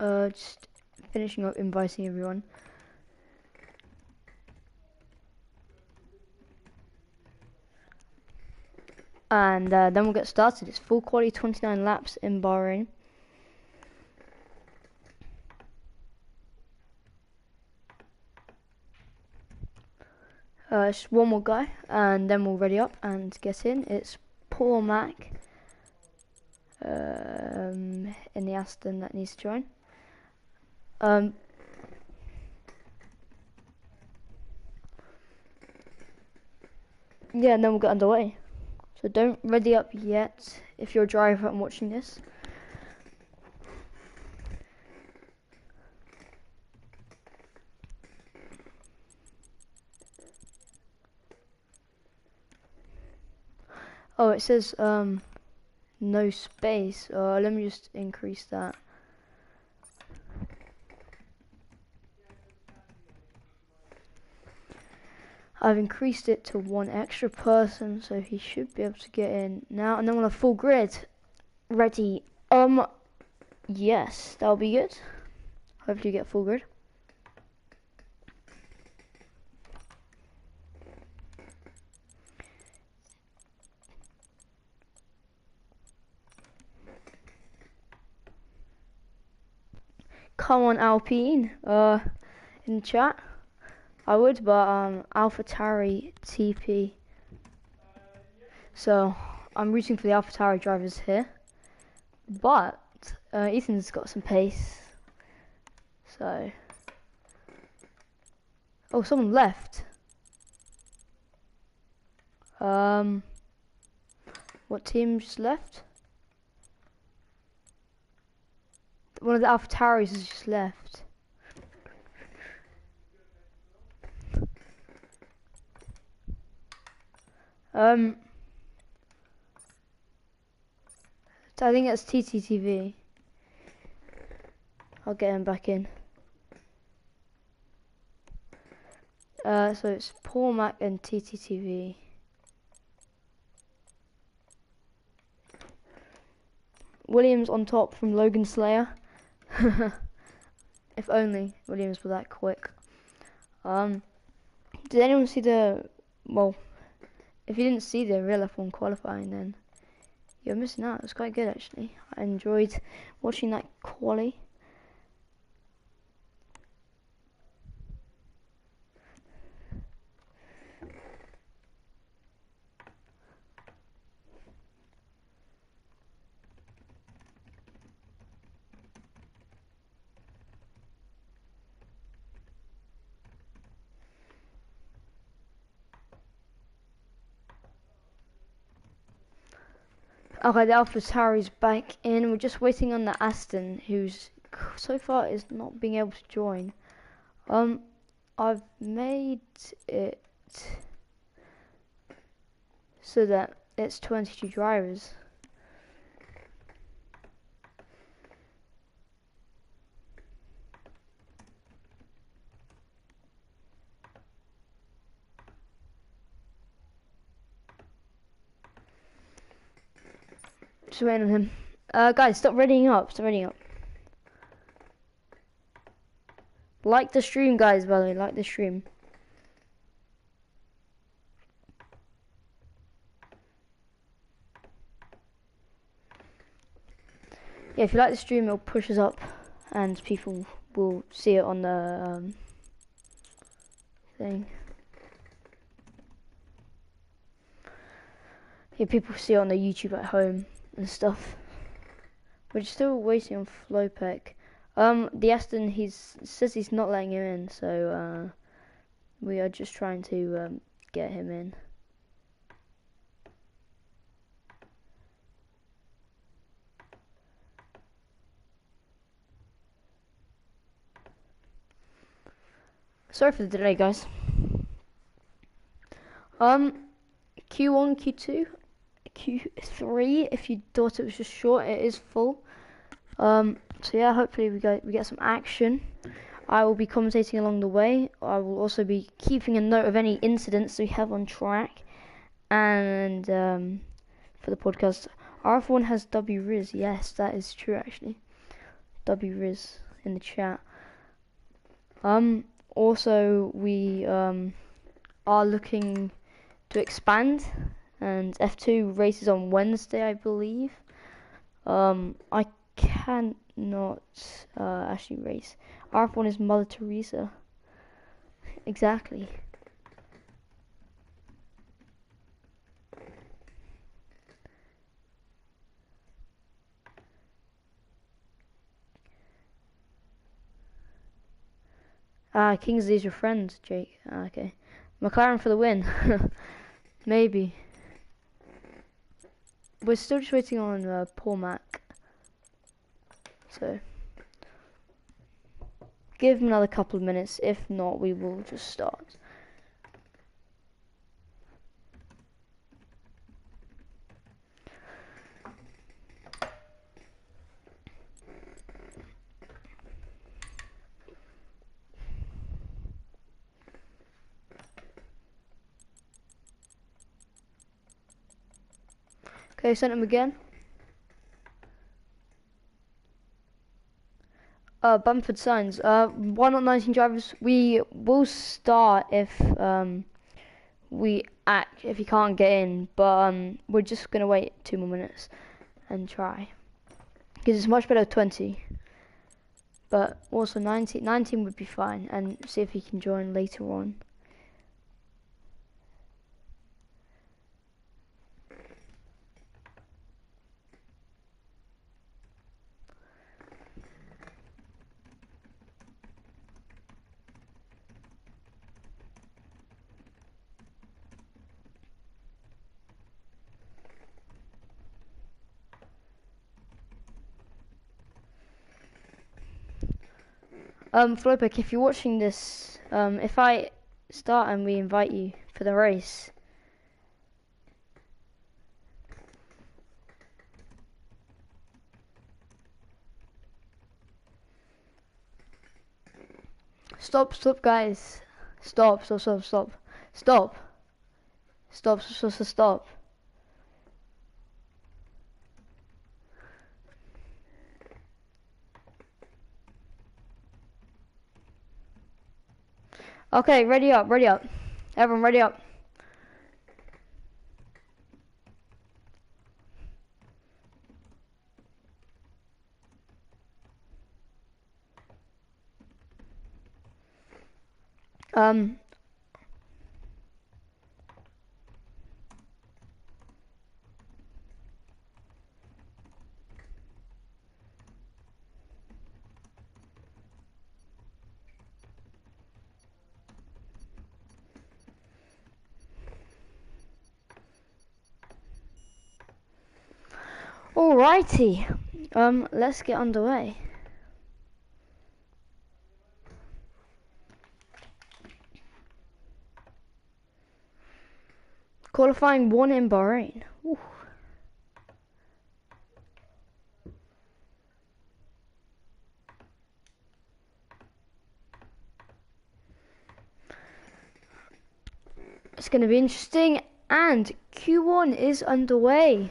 Just finishing up inviting everyone. And then we'll get started. It's full quality 29 laps in Bahrain. Just one more guy, and then we'll ready up and get in. It's Paul Mac in the Aston that needs to join. Yeah, and then we'll get underway. So don't ready up yet if you're a driver and watching this. Oh, it says no space. Let me just increase that. I've increased it to one extra person, so he should be able to get in now. And then we'll have full grid. Ready. Yes, that'll be good. Hopefully you get full grid. Come on, Alpine. In chat. I would, but AlphaTauri TP. So I'm rooting for the AlphaTauri drivers here, but Ethan's got some pace. So, oh, someone left. What team just left? One of the AlphaTauris has just left. I think it's TTTV. I'll get him back in. So it's Paul Mac and TTTV. Williams on top from Logan Slayer. If only Williams were that quick. Did anyone see the... Well, if you didn't see the real F1 qualifying, then you're missing out. It was quite good, actually. I enjoyed watching that quali. Okay, the AlphaTauri's back in. We're just waiting on the Aston, who's so far is not being able to join. I've made it so that it's 22 drivers. Just waiting on him. Guys, stop readying up. Stop readying up. Like the stream, guys, by the way. Like the stream. Yeah, if you like the stream, it'll push us up. And people will see it on the thing. Yeah, people see it on the YouTube at home and stuff. We're still waiting on Flopec. The Aston, he says he's not letting him in, so we are just trying to get him in. Sorry for the delay, guys. Q1, Q2, Q3. If you thought it was just short, it is full. So yeah, hopefully we get some action. I will be commentating along the way. I will also be keeping a note of any incidents we have on track. And for the podcast, RF1 has W Riz. Yes, that is true actually. W Riz. in the chat. Also, we are looking to expand, and F2 races on Wednesday, I believe. I cannot actually race. RF1 is Mother Teresa. Exactly. Kingsley is your friend, Jake. Okay. McLaren for the win. Maybe. We're still just waiting on Paul Mac. So. Give him another couple of minutes. If not, we will just start. Okay, sent him again. Bamford Signs. 1/19 drivers. We will start if if you can't get in, but we're just gonna wait 2 more minutes and try, because it's much better 20. But also 19 would be fine, and see if he can join later on. Flowpick, if you're watching this, if I start and we invite you for the race. Stop, guys. Stop. Okay, ready up. Everyone, ready up. Alrighty, let's get underway. Qualifying 1 in Bahrain. Ooh. It's going to be interesting, and Q1 is underway.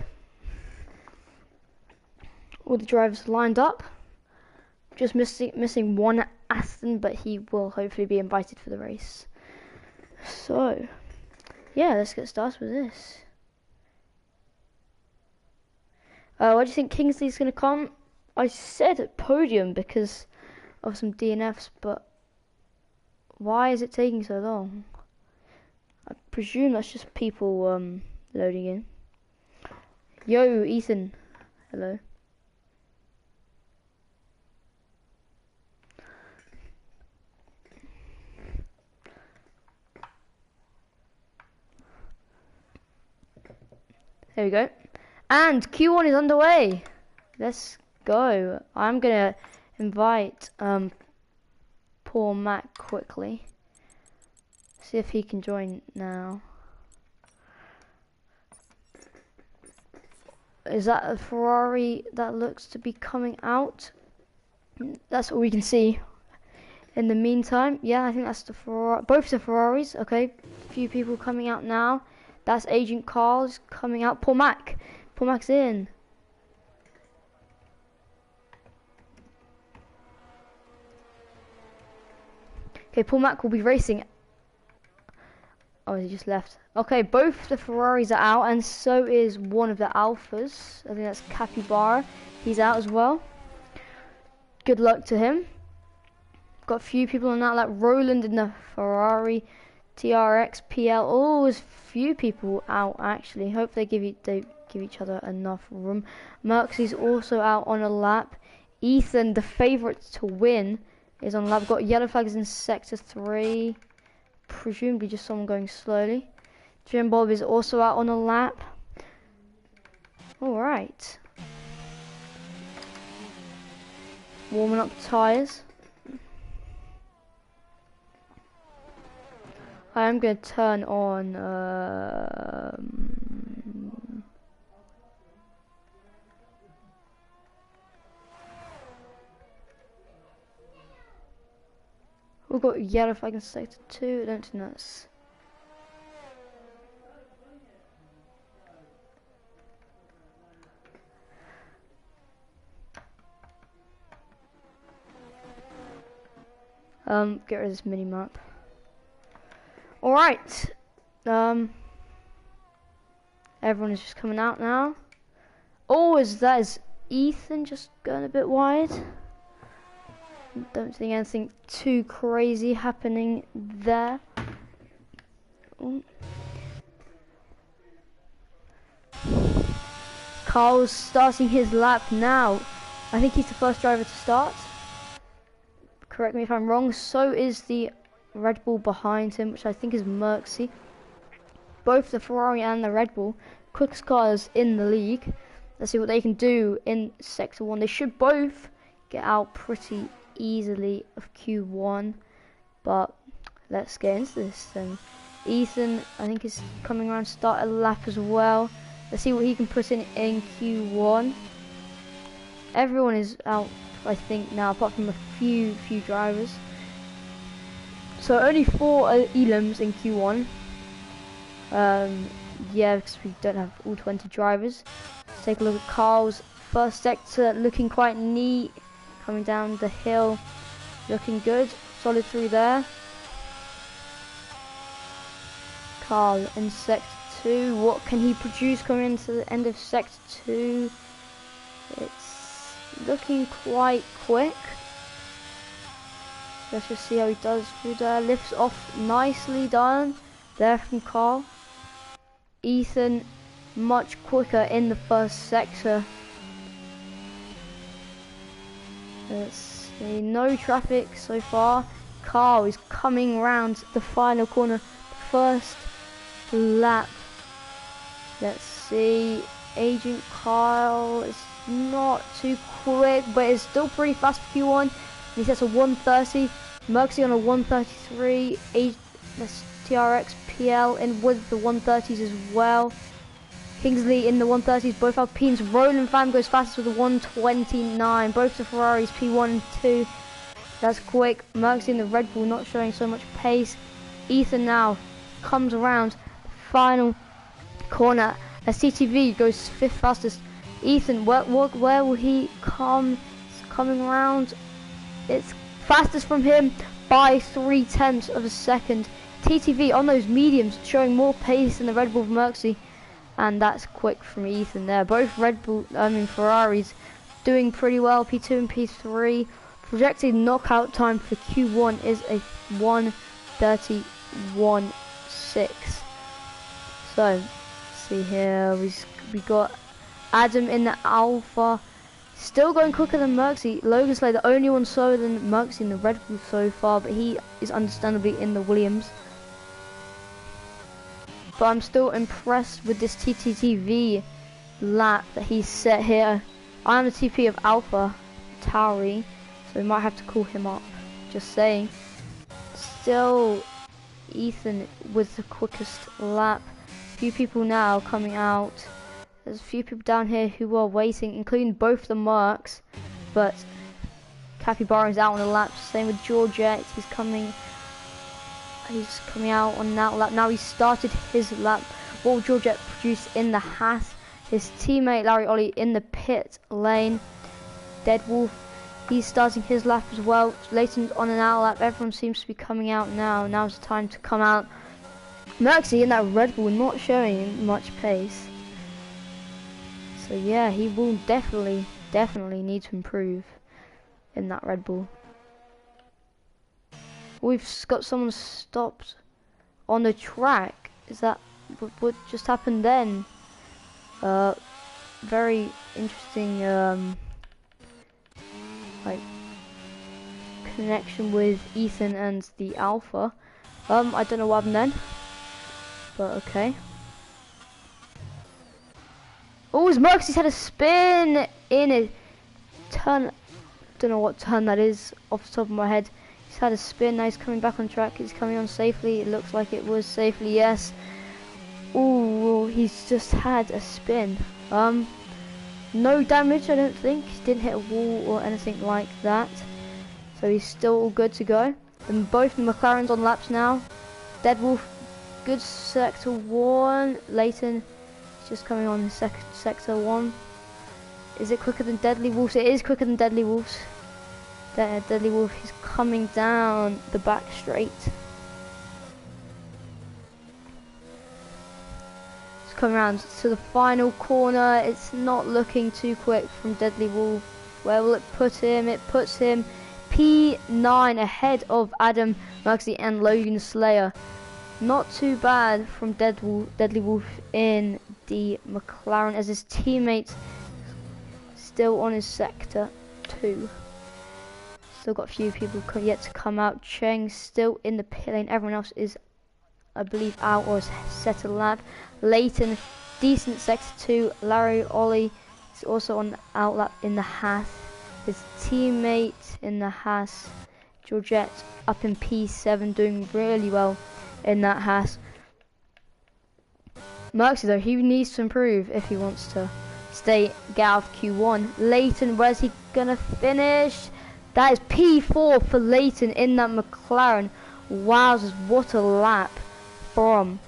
All the drivers lined up. Just missing one Aston, but he will hopefully be invited for the race. So, yeah, let's get started with this. What do you think Kingsley's going to come? I said podium because of some DNFs, but why is it taking so long? I presume that's just people loading in. Yo, Ethan. Hello. There we go. And Q1 is underway. Let's go. I'm gonna invite poor Mac quickly. See if he can join now. Is that a Ferrari that looks to be coming out? That's what we can see. In the meantime, yeah, I think that's the Ferrari. Both the Ferraris. Okay, few people coming out now. That's Agent Carl's coming out. Paul Mac's in. Okay, Paul Mack will be racing. Oh, he just left. Okay, both the Ferraris are out, and so is one of the Alphas. I think that's Capybara. He's out as well. Good luck to him. Got a few people on that, like Roland in the Ferrari TRX PL. Oh, there's few people out actually. Hope they give each other enough room. Merxie's also out on a lap. Ethan, the favourite to win, is on a lap. Got yellow flags in sector 3. Presumably just someone going slowly. Jim Bob is also out on a lap. Alright. Warming up the tyres. I am going to turn on we've got yellow flag in sector 2. I don't think that's get rid of this mini map. Alright, everyone is just coming out now. Oh, that is Ethan just going a bit wide. Don't think anything too crazy happening there. Ooh. Carl's starting his lap now. I think he's the first driver to start. Correct me if I'm wrong. So is the Red Bull behind him, which I think is Merxie. Both the Ferrari and the Red Bull, quickest cars in the league. Let's see what they can do in sector 1. They should both get out pretty easily of Q1, but let's get into this then. Ethan, I think, is coming around to start a lap as well. Let's see what he can put in Q1. Everyone is out, I think, now, apart from a few drivers. So only 4 elims in Q1. Yeah, because we don't have all 20 drivers. Let's take a look at Carl's first sector, looking quite neat. Coming down the hill, looking good. Solid through there. Carl in sector 2. What can he produce coming into the end of sector 2? It's looking quite quick. Let's just see how he does through there. Lifts off, nicely done there from Carl. Ethan, much quicker in the first sector. Let's see, no traffic so far. Carl is coming round the final corner, first lap. Let's see, Agent Carl is not too quick, but it's still pretty fast for Q1. He sets a 130. Merxie on a 133. That's TRX PL in with the 130s as well. Kingsley in the 130s, both Alpines. Roland Pham goes fastest with a 129. Both the Ferraris P1 and 2. That's quick. Merxie in the Red Bull not showing so much pace. Ethan now comes around the final corner. As CTV goes 5th fastest. Ethan, where will he come? He's coming around. It's fastest from him by 0.3 of a second. TTV on those mediums showing more pace than the Red Bull Merxie. And that's quick from Ethan there. Both Ferraris doing pretty well. P2 and P3. Projected knockout time for Q1 is a 1:31.6. So, see here, we got Adam in the Alpha. Still going quicker than Merxie. Logan Slay, the only one slower than Merxie in the Red Bull so far, but he is understandably in the Williams. But I'm still impressed with this TTTV lap that he's set here. I'm the TP of Alpha Tauri, so we might have to call him up. Just saying. Still, Ethan with the quickest lap. A few people now coming out. There's a few people down here who are waiting, including both the Mercs, but Capybara is out on the lap. Same with Georgette. He's coming out on that lap. Now he's started his lap. What will Georgette produce in the Haas? His teammate Larry Ollie in the pit lane. Dead Wolf He's starting his lap as well. Leighton's on an out lap. Everyone seems to be coming out now. Now's the time to come out. Merckxy in that Red Bull not showing much pace. So yeah, he will definitely need to improve in that Red Bull. We've got someone stopped on the track. Is that what just happened then? Very interesting like connection with Ethan and the Alpha. I don't know what happened then, but okay. Oh, his Merckxy's had a spin in a turn. Don't know what turn that is off the top of my head. He's had a spin. Now he's coming back on track. He's coming on safely. It looks like it was safely. Yes. Oh, he's just had a spin. No damage, I don't think. He didn't hit a wall or anything like that. So he's still all good to go. And both the McLarens on laps now. Deadwolf, good sector 1. Leighton just coming on sector 1. Is it quicker than Deadly Wolves? It is quicker than Deadly Wolves. Deadly Wolf is coming down the back straight. It's coming around to the final corner. It's not looking too quick from Deadly Wolf. Where will it put him? It puts him P9 ahead of Adam Merckxy and Logan Slayer. Not too bad from Deadly Wolf in the McLaren, as his teammate still on his sector 2. Still got a few people yet to come out. Cheng still in the pit lane. Everyone else is, I believe, out or has set a lap. Leighton, decent sector 2. Larry Ollie is also on the out lap in the Haas. His teammate in the Haas, Georgette, up in P7, doing really well in that Haas. Merckxy though, he needs to improve if he wants to get out of Q1. Leighton, where's he gonna finish? That is P4 for Leighton in that McLaren. Wowzers, what a lap from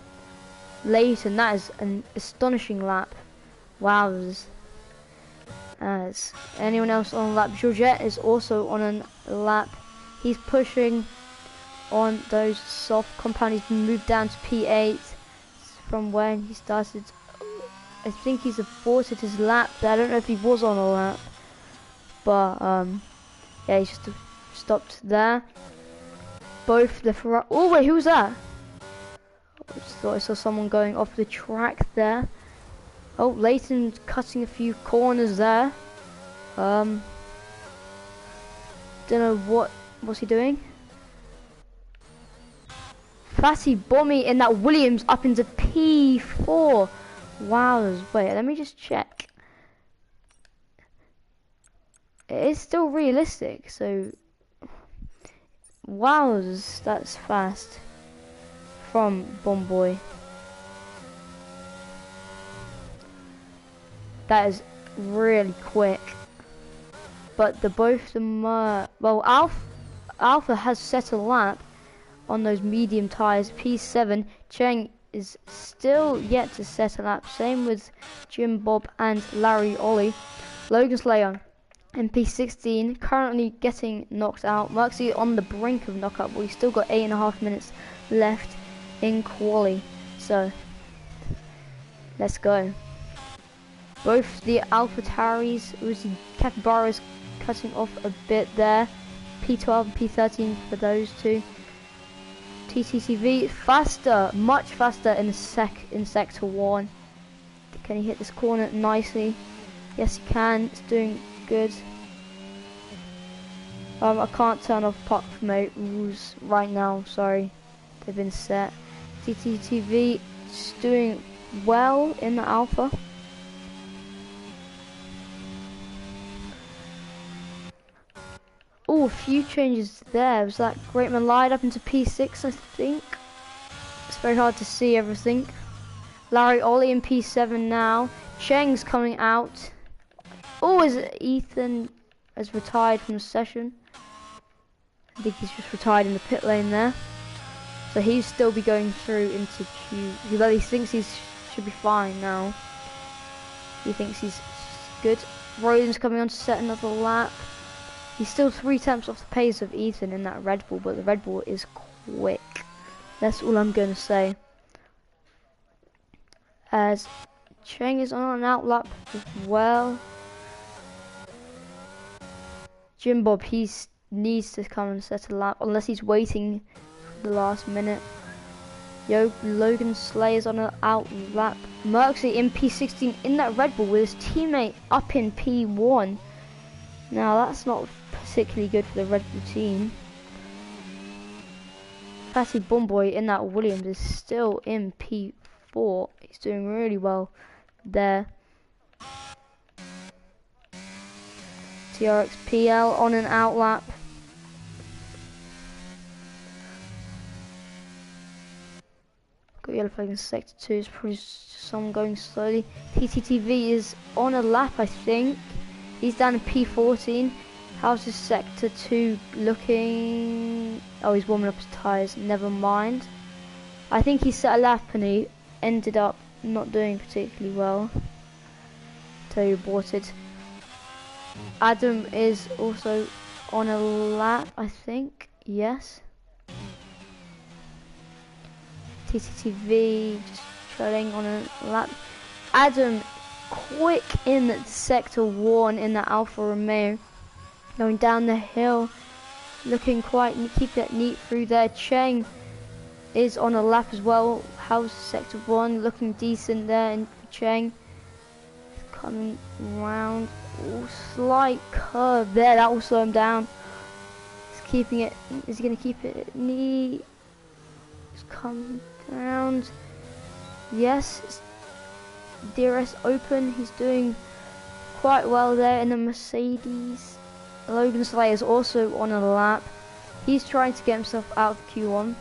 Leighton. That is an astonishing lap. Wowzers. As anyone else on lap, Georgette is also on a lap. He's pushing on those soft compound. He's moved down to P8 from when he started. I think he's aborted his lap. I don't know if he was on a lap, but yeah, he's just stopped there. Both the Ferrari. Oh wait, who was that? I just thought I saw someone going off the track there. Oh, Leighton's cutting a few corners there. Don't know what's he doing. Fatty Bommy in that Williams up into P4. Wow, wait, let me just check. It is still realistic, so wow, that's fast from Bomboy. That is really quick. But both them well, Alpha has set a lap on those medium tires, P7. Cheng is still yet to set a lap. Same with Jim Bob and Larry Ollie. Logan Slayer in P16, currently getting knocked out. Merckxy on the brink of knockout, but he's still got 8.5 minutes left in quali. So let's go. Both the AlphaTauris, Uzi Capybara's cutting off a bit there. P12 and P13 for those two. TTTV faster, much faster in sector 1. Can he hit this corner nicely? Yes, he can. It's doing good. I can't turn off park promote rules right now. Sorry, they've been set. TTTV is doing well in the Alpha. Oh, a few changes there. Was that Greatman lied up into P6, I think? It's very hard to see everything. Larry Ollie in P7 now. Cheng's coming out. Oh, is it Ethan has retired from the session? I think he's just retired in the pit lane there. So he'll still be going through into Q. He thinks he should be fine now. He thinks he's good. Roden's coming on to set another lap. He's still 3 tenths off the pace of Ethan in that Red Bull, but the Red Bull is quick. That's all I'm going to say. As Cheng is on an outlap as well. Jim Bob, he needs to come and set a lap, unless he's waiting for the last minute. Logan Slayer's on an outlap. Merckxy in P16 in that Red Bull with his teammate up in P1. Now that's not particularly good for the Red Bull team. Fatty Bomboy in that Williams is still in P4. He's doing really well there. TRXPL on an outlap. Got yellow flag in sector 2. It's probably someone going slowly. TTTV is on a lap, I think. He's down in P14. How's his sector 2 looking? Oh, he's warming up his tyres. Never mind. I think he set a lap and he ended up not doing particularly well. So he aborted. Adam is also on a lap, I think. Yes. TTTV just trailing on a lap. Adam quick in sector 1 in the Alfa Romeo. Going down the hill. Looking quite neat. Keep it neat through there. Cheng is on a lap as well. How's sector 1? Looking decent there. And Cheng coming round. Ooh, slight curve there. That will slow him down. He's keeping it. Is he going to keep it neat? Just come around. Yes. DRS open. He's doing quite well there in the Mercedes. Logan Slayer is also on a lap. He's trying to get himself out of Q1.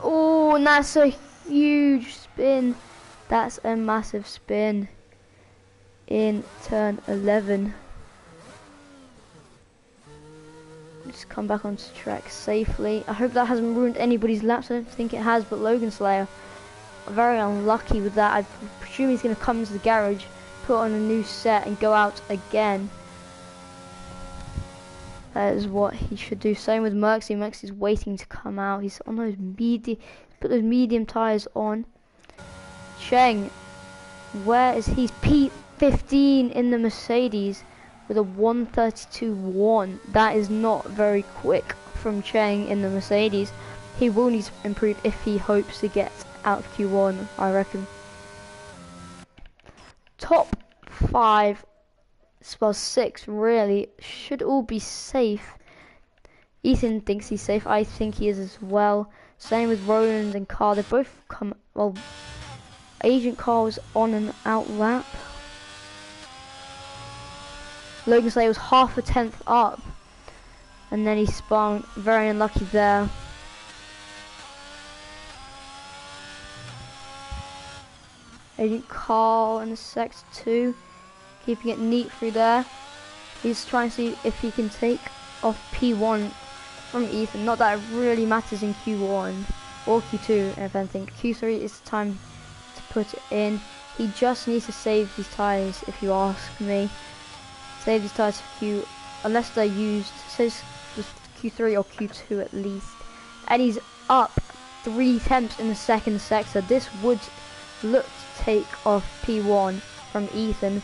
Oh, and that's a huge spin. That's a massive spin in turn 11. Just come back onto track safely. I hope that hasn't ruined anybody's laps. I don't think it has, but Logan Slayer, very unlucky with that. I presume he's going to come into the garage, put on a new set and go out again. That is what he should do. Same with Merckxy. Merckxy's waiting to come out. He's on those put those medium tyres on. Cheng, where is he? P15 in the Mercedes with a 1:32.1. That is not very quick from Cheng in the Mercedes. He will need to improve if he hopes to get out of Q1, I reckon. Top 5, well 6 really, should all be safe. Ethan thinks he's safe. I think he is as well. Same with Roland and Carl. They both come, well, Agent Carl's on an out lap. Logan Slayer was half a tenth up, and then he spun. Very unlucky there. Agent Carl in the sector 2, keeping it neat through there. He's trying to see if he can take off P1 from Ethan. Not that it really matters in Q1 or Q2, if anything. Q3 is the time to put it in. He just needs to save these tyres, if you ask me. Save these tyres for Q, unless they're used. It says Q3 or Q2 at least. And he's up 3 tenths in the second sector. This would look to take off P1 from Ethan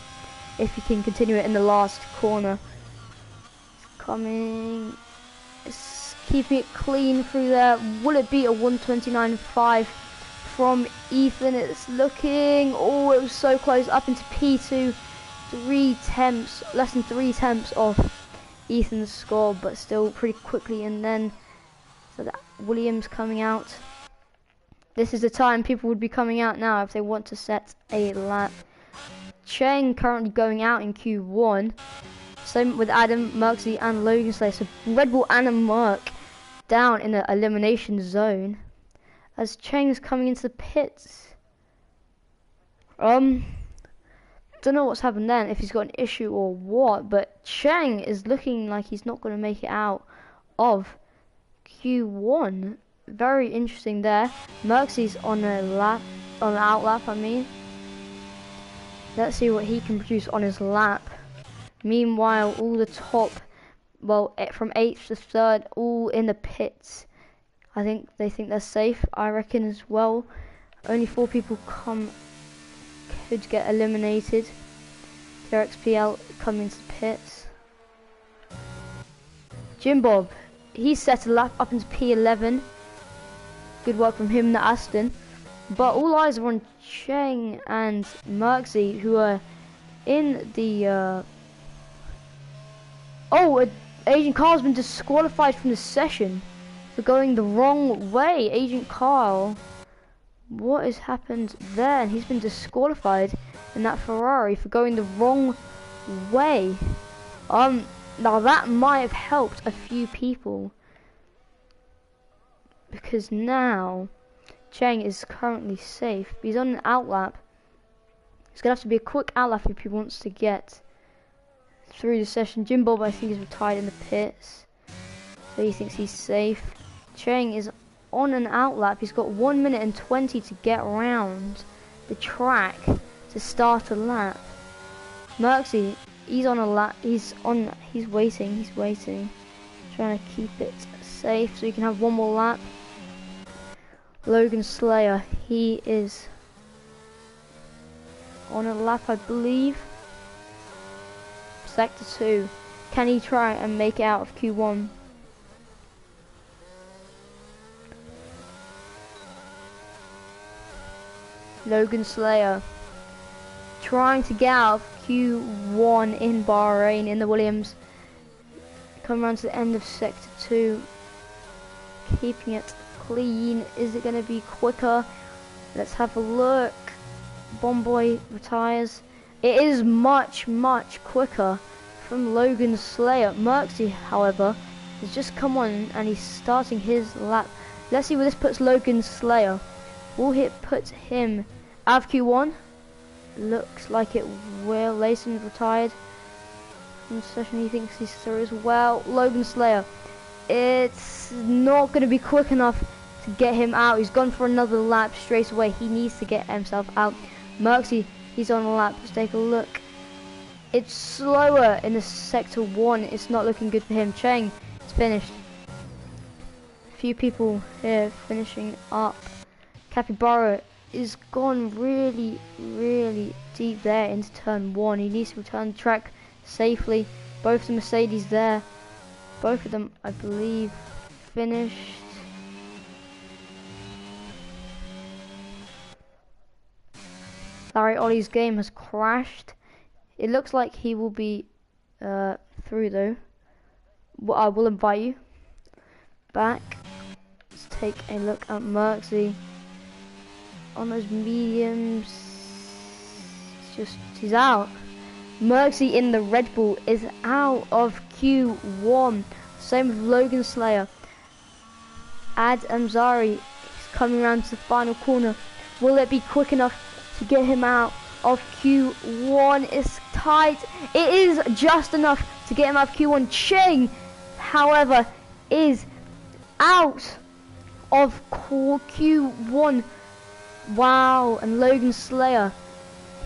if he can continue it in the last corner. It's coming. It's keeping it clean through there. Will it be a 1:29.5 from Ethan? It's looking. Oh, it was so close. Up into P2. 3 tenths, less than 3 tenths off Ethan's score, but still pretty quickly. And then so that Williams coming out. This is the time people would be coming out now if they want to set a lap. Cheng currently going out in Q1. Same with Adam, Merckxy and Logan Slayer. So Red Bull and a Merck down in the elimination zone. As Cheng is coming into the pits. Don't know what's happened then, if he's got an issue or what, but Cheng is looking like he's not going to make it out of Q1. Very interesting there. Merckxy's on a lap, on an out lap, I mean. Let's see what he can produce on his lap. Meanwhile, all the top well, from 8th to 3rd, all in the pits. I think they think they're safe. I reckon as well. Only 4 people could get eliminated. TRXPL coming to the pits. Jim Bob, he set a lap up into P11. Good work from him, the Aston. But all eyes are on Cheng and Merksy, who are in the... Agent Carl's been disqualified from the session for going the wrong way. Agent Carl, what has happened there? He's been disqualified in that Ferrari for going the wrong way. Now that might have helped a few people, because now Cheng is currently safe. He's on an outlap. It's gonna have to be a quick outlap if he wants to get through the session. Jim Bob, I think, is retired in the pits, so he thinks he's safe. Cheng is on an outlap. He's got 1 minute and 20 to get around the track to start a lap. Merksy, he's on a lap. He's waiting, trying to keep it safe so he can have 1 more lap. Logan Slayer, he is on a lap, I believe. Sector 2. Can he try and make it out of Q1? Logan Slayer trying to get out of Q1 in Bahrain in the Williams. Come around to the end of Sector 2. Keeping it clean. Is it going to be quicker? Let's have a look. Bomboy retires. It is much quicker from Logan Slayer. Merksy, however, has just come on and he's starting his lap. Let's see where this puts Logan Slayer. Will it put him out of Q1? Looks like it will. Layson retired from the session. He thinks he's through as well. Logan Slayer. It's not going to be quick enough to get him out. He's gone for another lap straight away. He needs to get himself out. Merksy, he's on a lap. Let's take a look. It's slower in the Sector 1. It's not looking good for him. Cheng is finished. A few people here finishing up. Capybara is gone really deep there into turn 1. He needs to return the track safely. Both the Mercedes there. Both of them, I believe, finished. Larry Ollie's game has crashed. It looks like he will be through though. Well, I will invite you back. Let's take a look at Merksy on those mediums. He's out. Merksy in the Red Bull is out of Q1. Same with Logan Slayer. Ad Amzari is coming around to the final corner. Will it be quick enough to get him out of Q1? It's tight. It is just enough to get him out of Q1. Cheng, however, is out of Q1. Wow, and Logan Slayer,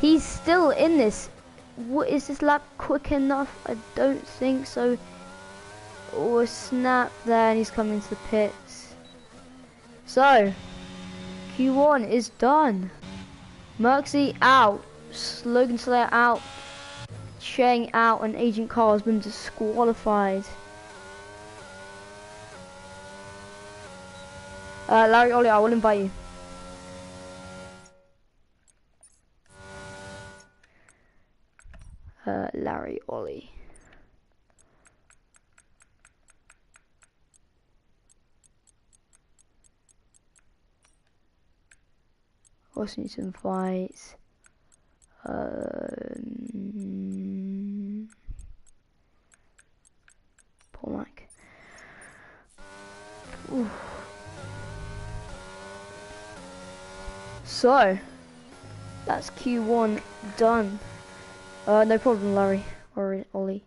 he's still in this. What is this lap quick enough? I don't think so. Oh, a snap there, and he's coming to the pits. So, Q1 is done. Merksy out, Logan Slayer out, Cheng out, and Agent Carl has been disqualified. Larry Ollie, I will invite you. Larry Ollie. Also need to invite Paul Mac. Ooh. So that's Q1 done. No problem, Larry or Ollie.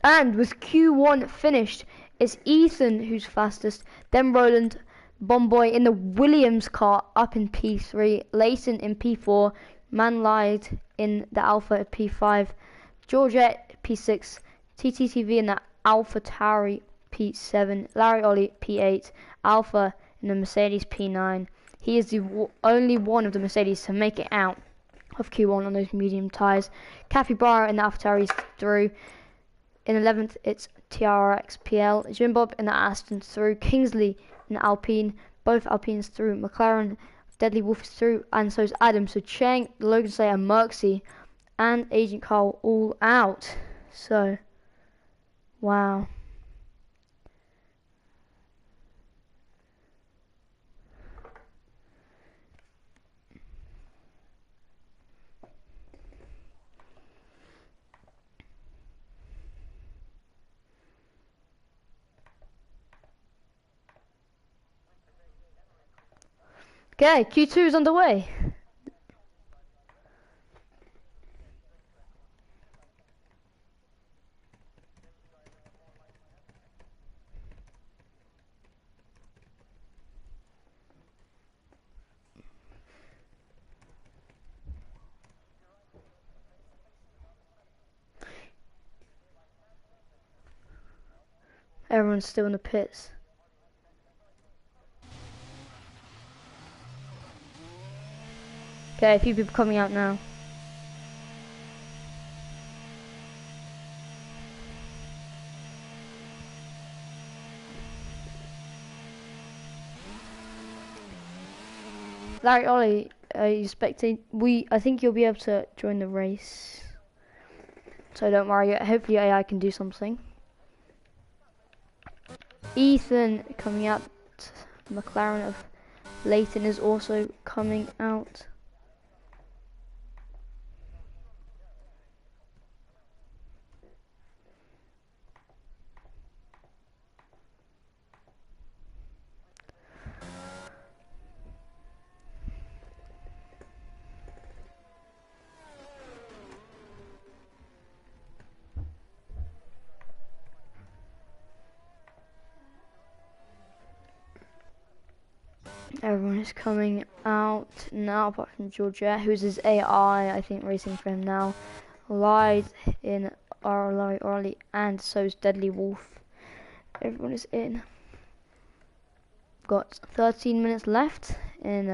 And with Q1 finished, it's Ethan who's fastest, then Roland, Bomboy in the Williams car up in P3. Leighton in P4. Manlied in the Alpha at P5. Georgette P6. TTTV in the Alpha Tauri P7. Larry Ollie P8. Alpha in the Mercedes P9. He is the only one of the Mercedes to make it out of Q1 on those medium tyres. Capybara in the Alpha Tauri is through. In 11th, it's TRX PL. Jim Bob in the Aston through. Kingsley in the Alpine. Both Alpines through. McLaren, Deadly Wolf is through. And so is Adam. So Cheng, Logan Slayer, Merksy, and Agent Carl all out. So, wow. Okay, Q2 is underway. Everyone's still in the pits. Okay, a few people coming out now. Larry Ollie, you spectate? I think you'll be able to join the race. So don't worry. Hopefully AI can do something. Ethan coming out. McLaren of Leighton is also coming out. Everyone is coming out now, apart from Georgette, who's his AI, I think, racing for him now. Lied in Larry Orley, and so is Deadly Wolf. Everyone is in. Got 13 minutes left in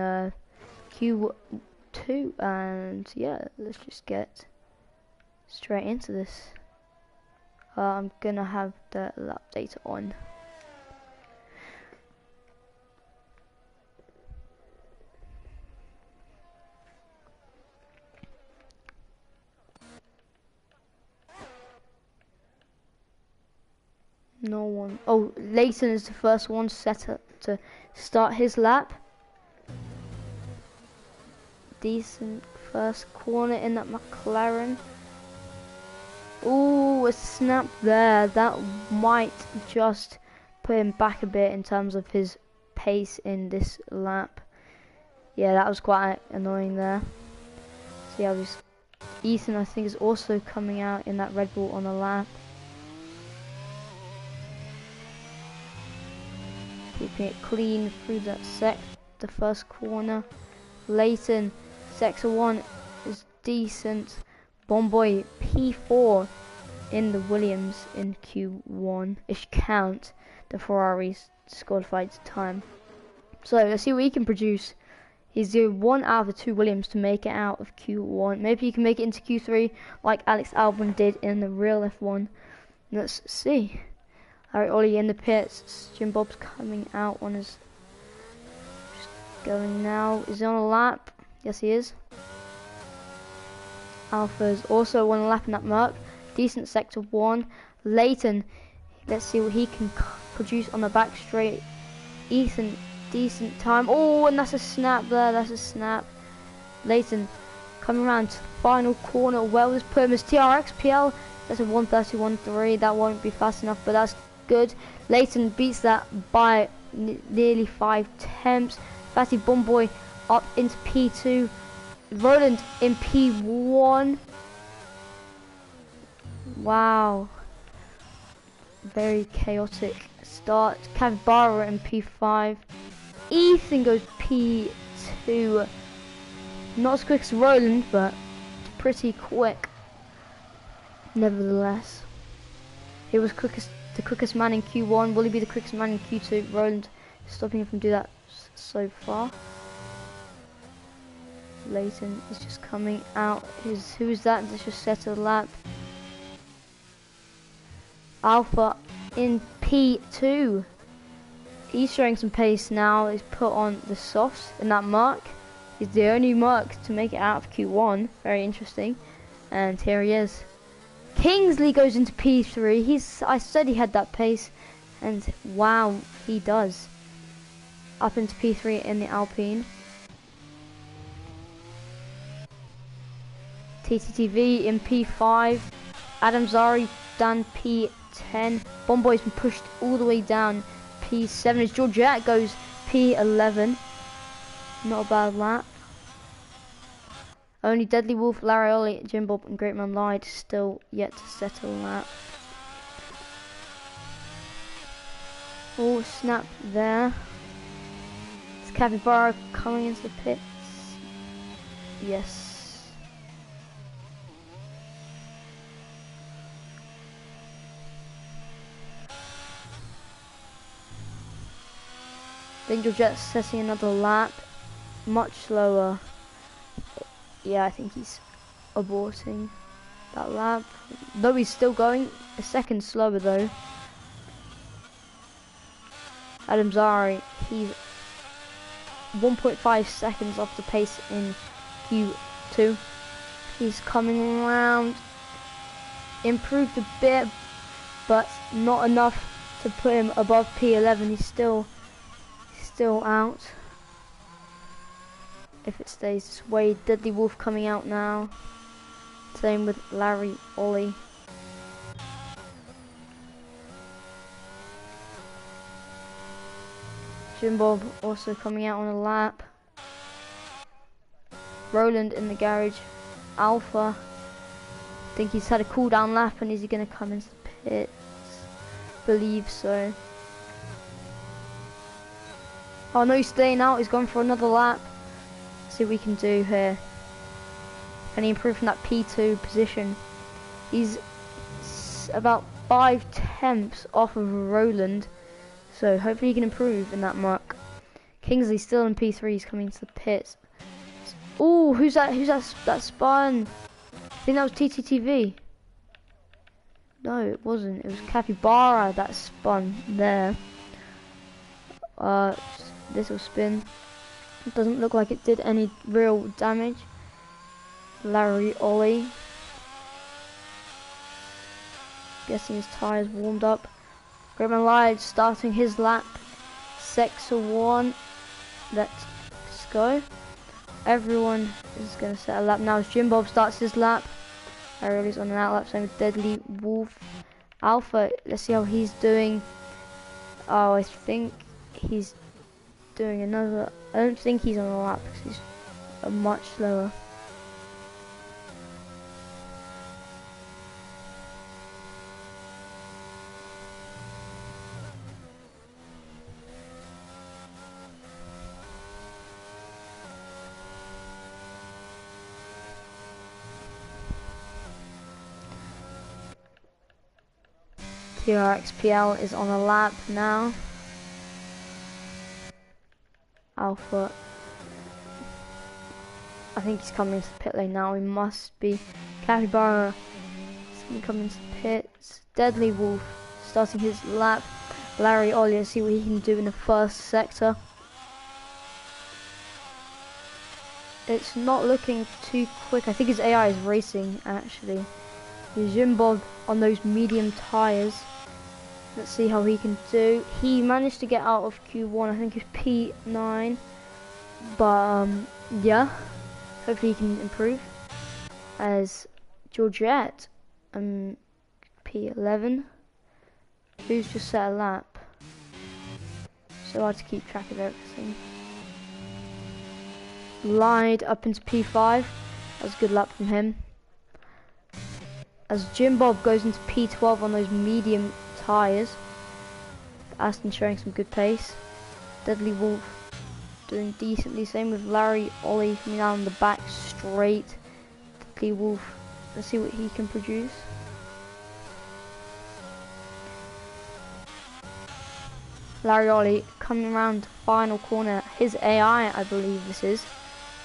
Q2, and yeah, let's just get straight into this. I'm gonna have the lap data on. No one. Oh, Leighton is the first one set up to start his lap. Decent first corner in that McLaren. Ooh, a snap there. That might just put him back a bit in terms of his pace in this lap. Yeah, that was quite annoying there. So yeah, Ethan, I think, is also coming out in that Red Bull on the lap. Keeping it clean through that the first corner. Leighton, sector 1 is decent. Bomboy P4 in the Williams in Q1. If you count the Ferrari's disqualified time. So let's see what he can produce. He's the one out of the 2 Williams to make it out of Q1. Maybe he can make it into Q3 like Alex Albon did in the real F1. Let's see. Alright, Ollie in the pits. Jim Bob's coming out on his... Just going now. Is he on a lap? Yes, he is. Alpha's also on a lap in that Merc. Decent sector 1. Leighton. Let's see what he can produce on the back straight. Ethan, decent time. Oh, and that's a snap there. That's a snap. Leighton coming around to the final corner. Well, this put him as TRX PL. That's a 1:31.3. That won't be fast enough, but that's good. Leighton beats that by nearly 5 tenths. Fatty Bomboy up into P2. Roland in P1. Wow. Very chaotic start. Capybara in P5. Ethan goes P2. Not as quick as Roland, but pretty quick. Nevertheless, he was the quickest man in Q1. Will he be the quickest man in Q2? Roland stopping him from doing that so far. Leighton is just coming out. Who is that? Let's just set a lap. Alpha in P2. He's showing some pace now. He's put on the softs in that mark. He's the only mark to make it out of Q1. Very interesting. And here he is. Kingsley goes into P3. I said he had that pace, and wow, he does. Up into P3 in the Alpine. TTTV in P5. Adam Zari down P10. Bomboy's been pushed all the way down P7 as Georgette goes P11. Not a bad lap. Only Deadly Wolf, Larry Ollie, Jim Bob and Great Man Lied still yet to settle a lap. Oh, snap there. Is Capybara coming into the pits? Yes. Then Georgette's setting another lap. Much slower. Yeah, I think he's aborting that lap. Though he's still going a second slower though. Adam Zari, he's 1.5 seconds off the pace in Q2. He's coming around. Improved a bit, but not enough to put him above P11. He's still out. If it stays this way. Deadly Wolf coming out now. Same with Larry Ollie. Jim Bob also coming out on a lap. Roland in the garage. Alpha. I think he's had a cool down lap, and is he going to come into the pits? Believe so. Oh no, he's staying out. He's going for another lap. See what we can do here. Can he improve from that P2 position? He's about 5/10 off of Roland, so hopefully he can improve in that mark. Kingsley still in P3. He's coming to the pits. Oh, who's that? That spun? I think that was TTTV. No, it wasn't. It was Capybara that spun there. This will spin. It doesn't look like it did any real damage. Larry Ollie. Guessing his tyres warmed up. Greatman Lied starting his lap. Sector 1. Let's go. Everyone is going to set a lap now as Jim Bob starts his lap. Larry Ollie's on an out lap, same with Deadly Wolf. Alpha, let's see how he's doing. Oh, I think he's doing another. I don't think he's on a lap because he's much slower. TRXPL is on a lap now. Alpha, I think he's coming into the pit lane now. He must be. Capybara is going to come into the pits. Deadly Wolf starting his lap. Larry Ollie, see what he can do in the first sector. It's not looking too quick. I think his AI is racing actually. Jim Bob on those medium tyres. Let's see how he can do. He managed to get out of Q1, I think it's P9. But yeah, hopefully he can improve. As Georgette, P11. Who's just set a lap? So hard to keep track of everything. Lied up into P5. That was a good lap from him. As Jim Bob goes into P12 on those medium tyres. Aston showing some good pace. Deadly Wolf doing decently. Same with Larry Ollie coming down the back straight. Lee Wolf, let's see what he can produce. Larry Ollie coming around the final corner. His AI, I believe this is.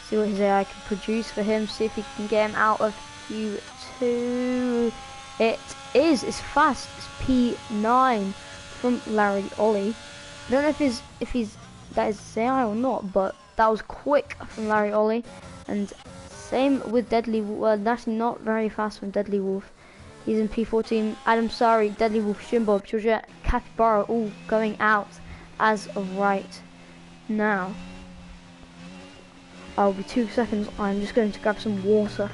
See what his AI can produce for him. See if he can get him out of Q2. It is. It's fast. It's P9 from Larry Ollie. I don't know if that is his AI or not, but that was quick from Larry Ollie. And same with Deadly. Well, actually not very fast from Deadly Wolf. He's in P14. Adam Sari, Deadly Wolf, Shimbob, Georgia, Capybara, all going out as of right now. I'll be 2 seconds. I'm just going to grab some water.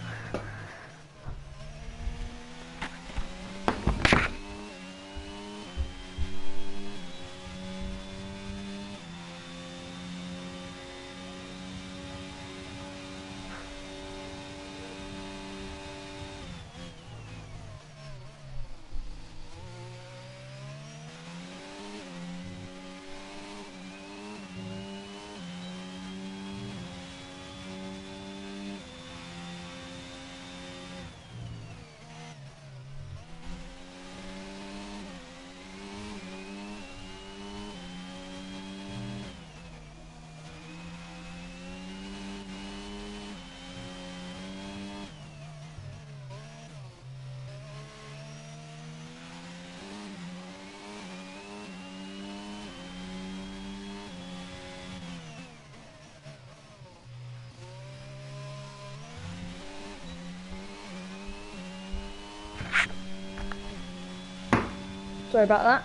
Sorry about that.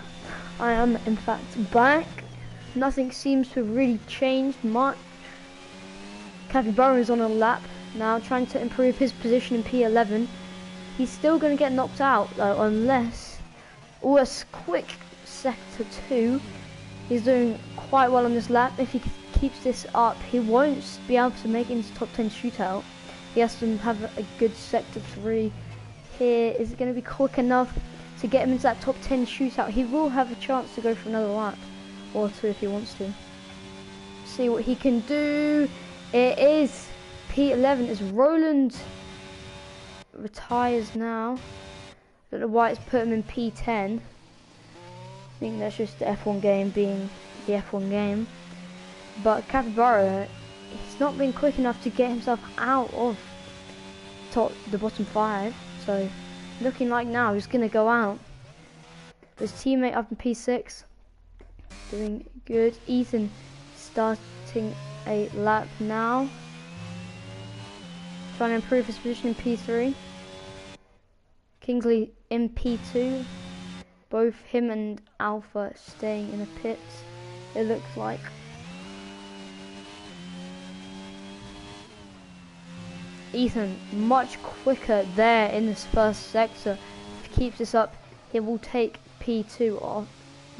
I am in fact back. Nothing seems to have really changed much. Capybara is on a lap now, trying to improve his position in P11. He's still going to get knocked out though, unless... Oh, a quick sector 2. He's doing quite well on this lap. If he keeps this up, he won't be able to make it into top 10 shootout. He has to have a good sector 3 here. Is it going to be quick enough to get him into that top 10 shootout? He will have a chance to go for another lap or 2 if he wants to. See what he can do. It is P11 as Roland retires now. Don't know why it's put him in P10. I think that's just the F1 game being the F1 game. But Capybara, he's not been quick enough to get himself out of the bottom 5. So looking like now he's going to go out. His teammate up in P6, doing good. Ethan starting a lap now, trying to improve his position in P3. Kingsley in P2, both him and Alpha staying in the pits, it looks like. Ethan much quicker there in this first sector. If he keeps this up, he will take P2 off,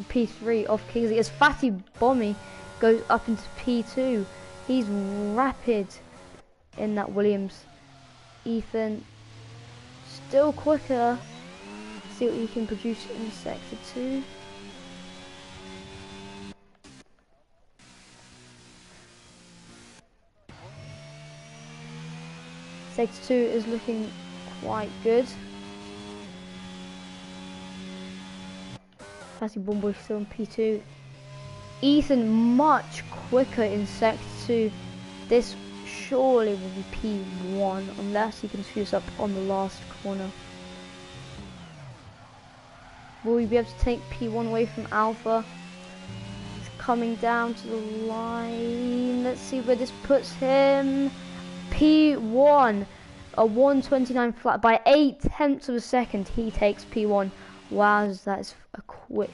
P3 off Kingsley as Fatty Bommy goes up into P2. He's rapid in that Williams. Ethan still quicker. See what he can produce in sector 2. Sector 2 is looking quite good. Fatty Bomboy still in P2. Ethan much quicker in sector 2. This surely will be P1 unless he can screw up on the last corner. Will we be able to take P1 away from Alpha? He's coming down to the line. Let's see where this puts him. P1, a 1:29 flat by 0.8 of a second. He takes P1. Wow, that is a quick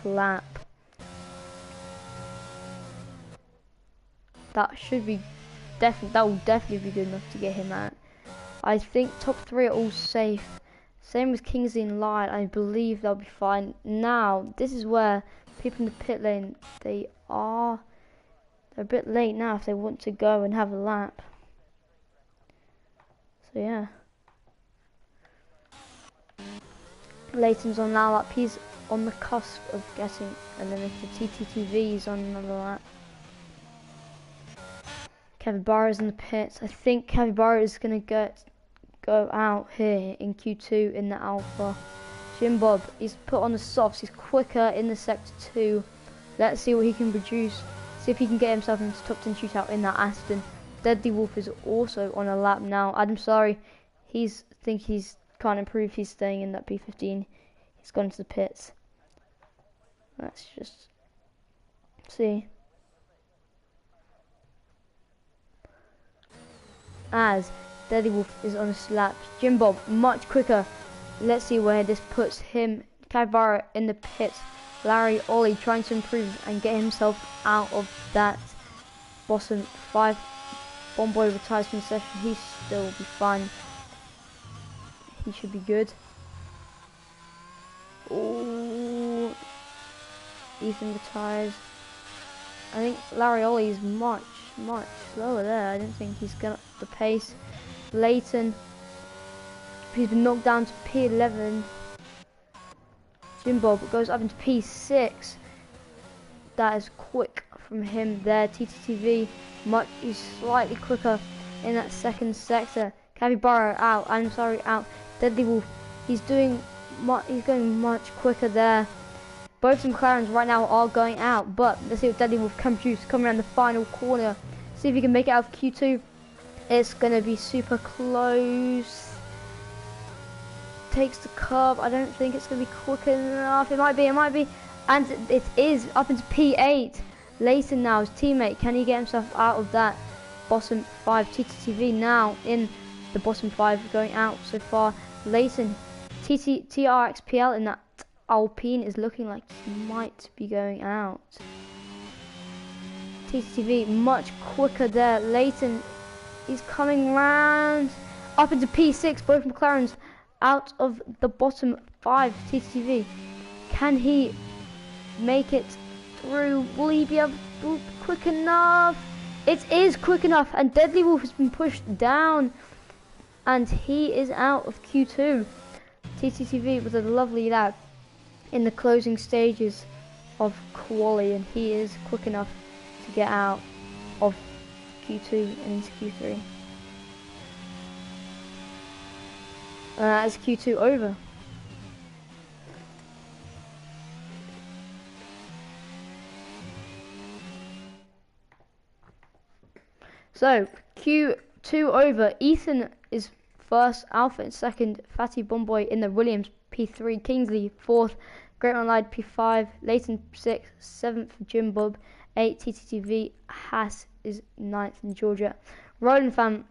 lap. That should be that will definitely be good enough to get him out. I think top 3 are all safe. Same with Kingsley and Lyle. I believe they'll be fine. Now, this is where people in the pit lane, they're a bit late now if they want to go and have a lap. So yeah. Leighton's on now lap. He's on the cusp of getting eliminated. TTTV is on another lap. Capybara's in the pits. I think Capybara is going to go out here in Q2 in the Alpha. Jim Bob, he's put on the softs. He's quicker in the Sector 2. Let's see what he can produce. See if he can get himself into top 10 shootout in that Aston. Deadly Wolf is also on a lap now. Adam sorry, he's can't improve. He's staying in that P15. He's gone to the pits. Let's just see. As Deadly Wolf is on his lap. Jim Bob much quicker. Let's see where this puts him. Capybara in the pits. Larry Ollie trying to improve and get himself out of that bottom 5. Bomboy retires from the session. He still will be fine. He should be good. Oh, Ethan retires. I think Larry Ollie is much slower there. I don't think he's got the pace. Leighton, he's been knocked down to P11. Jim Bob goes up into P6. That is quick from him there. TTTV, he's slightly quicker in that second sector. Capybara out. I'm sorry, out. Deadly Wolf, he's going much quicker there. Both McLarens right now are going out, but let's see what Deadly Wolf can produce. Come around the final corner. See if he can make it out of Q2. It's gonna be super close. Takes the curve. I don't think it's gonna be quick enough. It might be, and it is up into P8. Leighton now, his teammate, can he get himself out of that bottom 5? TTTV now in the bottom 5, going out so far. Leighton, TRXPL in that Alpine is looking like he might be going out. TTTV much quicker there. Leighton, he's coming round up into P6. Both McLarens out of the bottom 5. TTTV, can he make it through? Will he be able to quick enough? It is quick enough, and Deadly Wolf has been pushed down, and he is out of Q2. TTTV with a lovely lap in the closing stages of quali, and he is quick enough to get out of Q2 and into Q3. That is Q2 over. So Q2 over. Ethan is first, Alpha in second, Fatty Bomboy in the Williams P3, Kingsley 4th, Great Online P5, Leighton 6th, 7th Jim Bob, 8 TTTV, Haas is 9th in Georgia. Roland fam,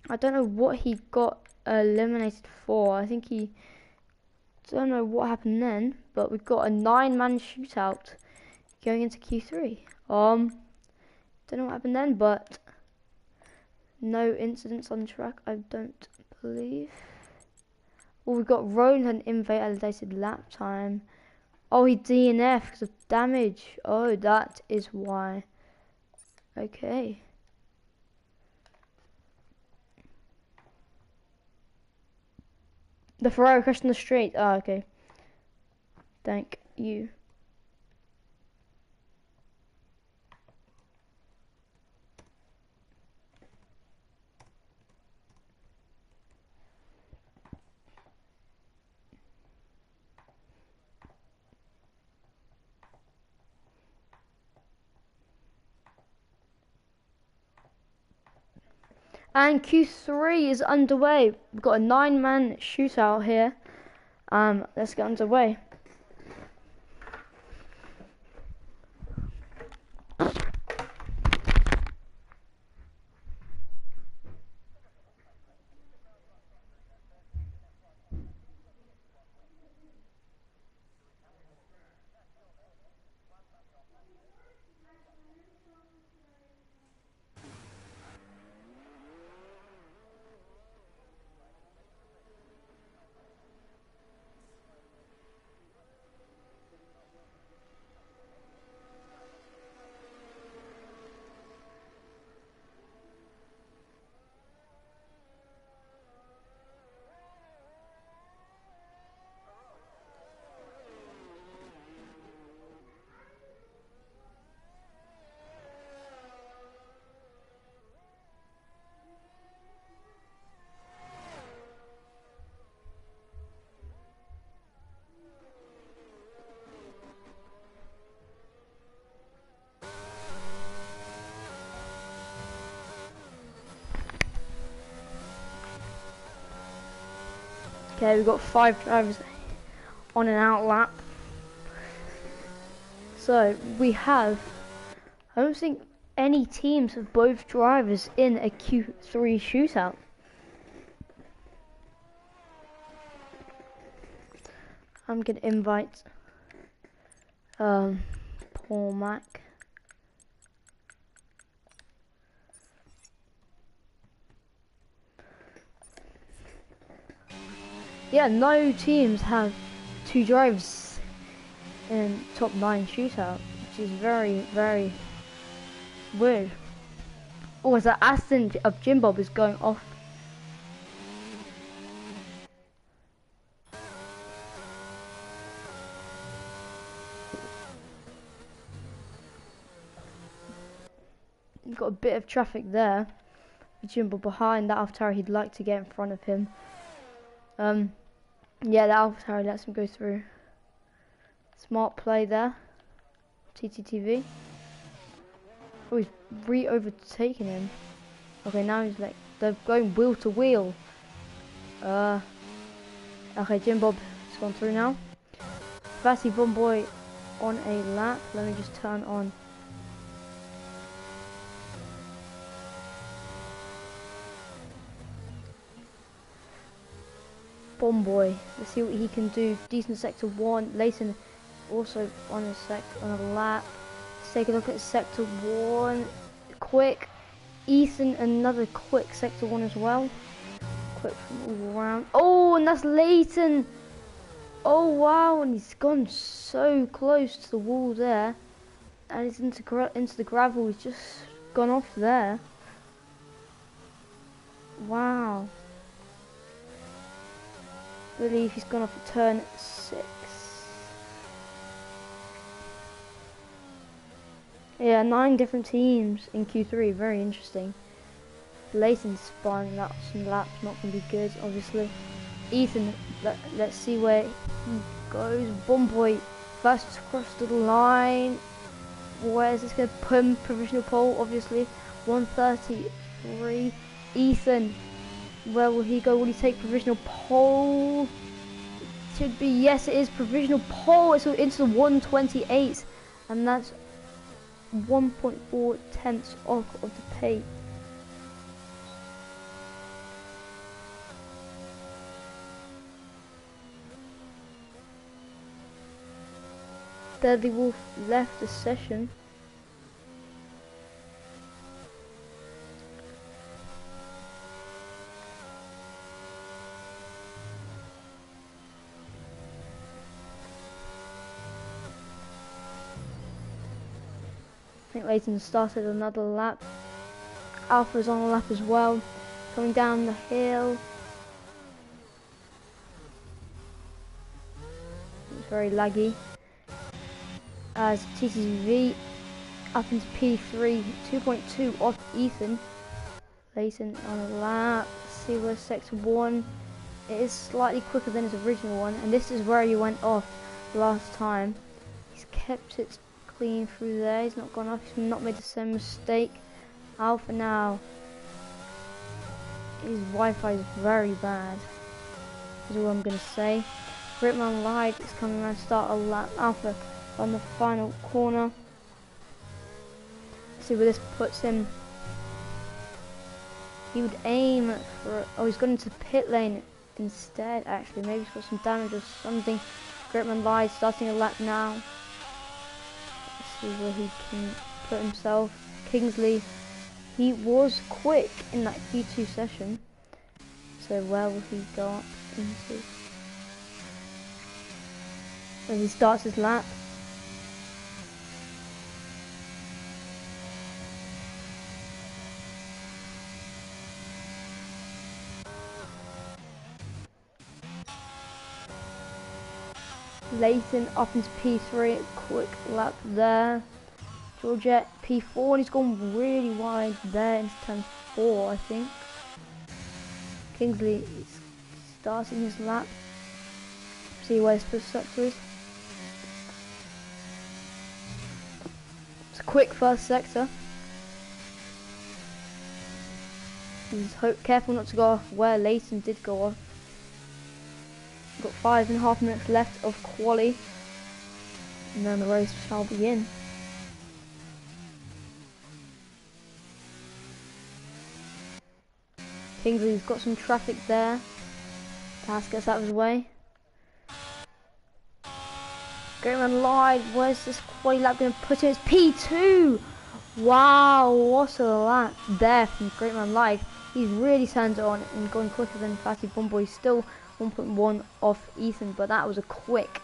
I don't know what he got eliminated for. I think don't know what happened then, but we've got a 9-man shootout going into Q3. Don't know what happened then, but no incidents on track, I don't believe. Well, we've got Roland invalidated lap time. Oh, he DNF because of damage. Oh, that is why. Okay. The Ferrari crashed in the street. Oh, okay. Thank you. And Q3 is underway. We've got a 9-man shootout here. Let's get underway. Okay, we've got 5 drivers on and out lap. So we have, I don't think any teams have both drivers in a Q3 shootout. I'm gonna invite Paul Mac. Yeah, no teams have 2 drivers in top 9 shootout, which is very, very weird. Oh, is that Aston of Jim Bob is going off. You've got a bit of traffic there. Jim Bob behind that AlphaTauri, he'd like to get in front of him. Yeah, the AlphaTauri lets him go through. Smart play there. TTTV. Oh, he's re-overtaking him. Okay, now he's like, they're going wheel to wheel. Okay, Jim Bob has gone through now. Fatty Bomboy on a lap. Let me just turn on. Bomboy. Let's see what he can do. Decent sector 1. Leighton also on a lap. Let's take a look at sector 1. Quick. Ethan another quick sector 1 as well. Quick from all around. Oh, and that's Leighton. Oh wow, and he's gone so close to the wall there, and he's into the gravel. He's just gone off there. Wow. I believe he's gone off at turn 6. Yeah, 9 different teams in Q3. Very interesting. Leighton's spun that some laps, not going to be good, obviously. Ethan, let's see where he goes. Bomboy first across the line. Where is this going to put him? Provisional pole, obviously. 133. Ethan, where will he go? Will he take provisional pole? Should be, yes, it is provisional pole. It's into the 128, and that's 1.4 tenths off of the pace. Deadly Wolf left the session. I think Leighton started another lap. Alpha's on a lap as well. Coming down the hill. It's very laggy. As TTV up into P3, 2.2 off Ethan. Leighton on a lap. Let's see where sector 1. It is slightly quicker than his original one, and this is where he went off last time. He's kept it clean through there. He's not gone off. He's not made the same mistake. Alpha now. His Wi-Fi is very bad. Is all I'm gonna say. Gritman Light is coming around to start a lap. Alpha on the final corner. Let's see where this puts him. He would aim for. Oh, he's gone into the pit lane instead. Actually, maybe he's got some damage or something. Gritman Light starting a lap now. Let's see where he can put himself. Kingsley. He was quick in that Q2 session. So where will he go up into? As he starts his lap. Leighton up into P3, quick lap there. Georgette P4, and he's gone really wide there into turn 4, I think. Kingsley is starting his lap. See where his first sector is. It's a quick first sector. Just careful not to go off where Leighton did go off. We've got 5.5 minutes left of quali, and then the race shall begin. Kingsley's got some traffic there. Task gets out of his way. Greatman lied. Where's this quali lap going to put in? It's P2! Wow, what a lap there from Greatman lied. He's really turned it on and going quicker than Fatty Bomboy. Still 1.1 off Ethan, but that was a quick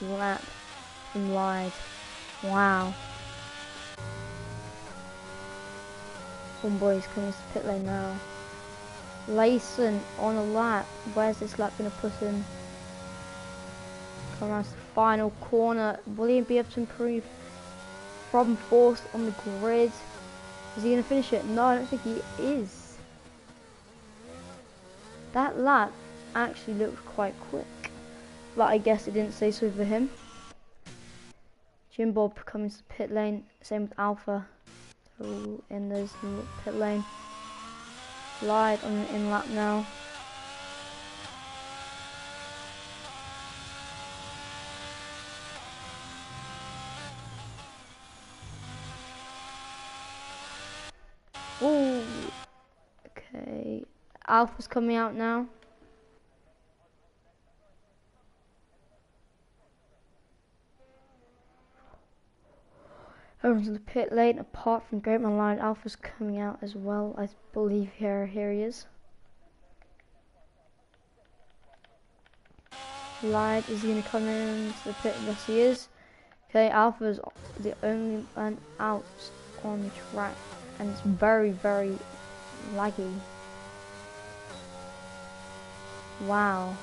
lap from Lied. Wow. Bomboy's coming to the pit lane now. Layson on a lap. Where's this lap going to put in? Come around to the final corner. Will he be able to improve from 4th on the grid? Is he going to finish it? No, I don't think he is. That lap actually looked quite quick, but I guess it didn't say so for him. Jim Bob coming to the pit lane. Same with Alpha. So in those pit lane. Lied on the in lap now. Ooh. Okay. Alpha's coming out now. Over to the pit lane, apart from Greatman Lion. Alpha's coming out as well, I believe. Here he is. Lion is he going to come into the pit? Yes, he is. Okay, Alpha's the only one out on the track, and it's very laggy. Wow.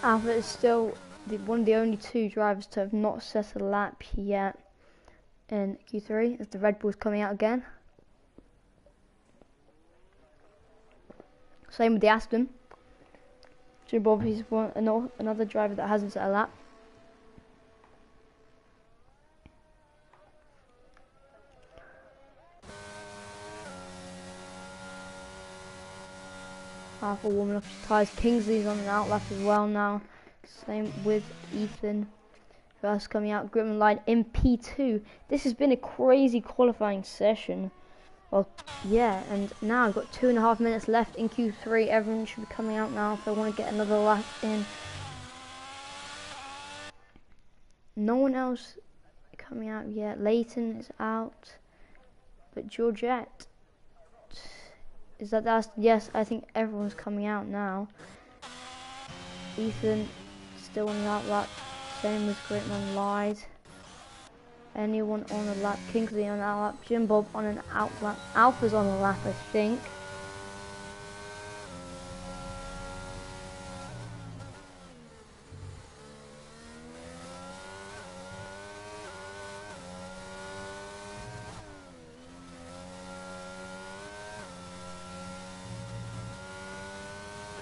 Alpha is still one of the only 2 drivers to have not set a lap yet in Q3, as the Red Bull's coming out again. Same with the Aston. Jim Bob, he's another driver that hasn't set a lap. Alpha warming up his tyres. Kingsley's on an out lap as well now. Same with Ethan. Who else coming out? Grim Line in P2. This has been a crazy qualifying session. Well, yeah, and now I've got 2.5 minutes left in Q3. Everyone should be coming out now if they want to get another lap in. No one else coming out yet. Leighton is out. But Georgette... Is that yes, I think everyone's coming out now. Ethan still on the out lap. Same with Greatman Lied. Anyone on the lap? Kingsley on the out lap. Jim Bob on an out lap. Alpha's on the lap, I think.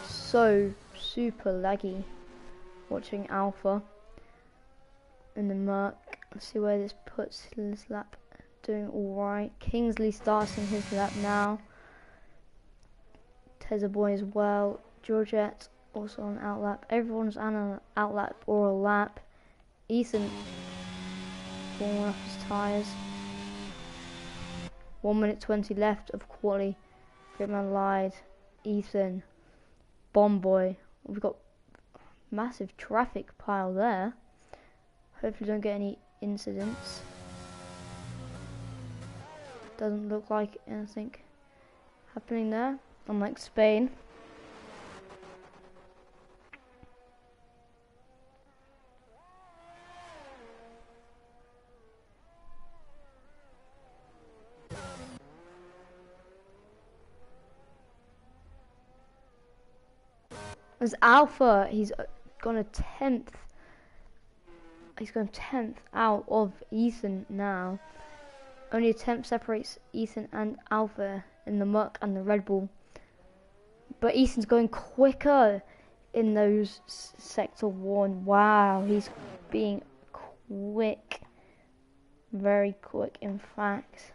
So super laggy watching Alpha in the Merc. Let's see where this puts his lap. Doing alright. Kingsley starting his lap now. Tezza Boy as well. Georgette also on out lap. Everyone's on an out lap or a lap. Ethan warming up his tyres. 1 minute 20 left of quali. Greatman Lied. Ethan. Bomb Boy. We've got massive traffic pile there. Hopefully don't get any incidents. Doesn't look like anything happening there, unlike Spain. As Alpha, he's gone a 10th He's going 10th out of Ethan now. Only a tenth separates Ethan and Alpha in the muck and the Red Bull. But Ethan's going quicker in those sector 1. Wow, he's being quick. Very quick, in fact.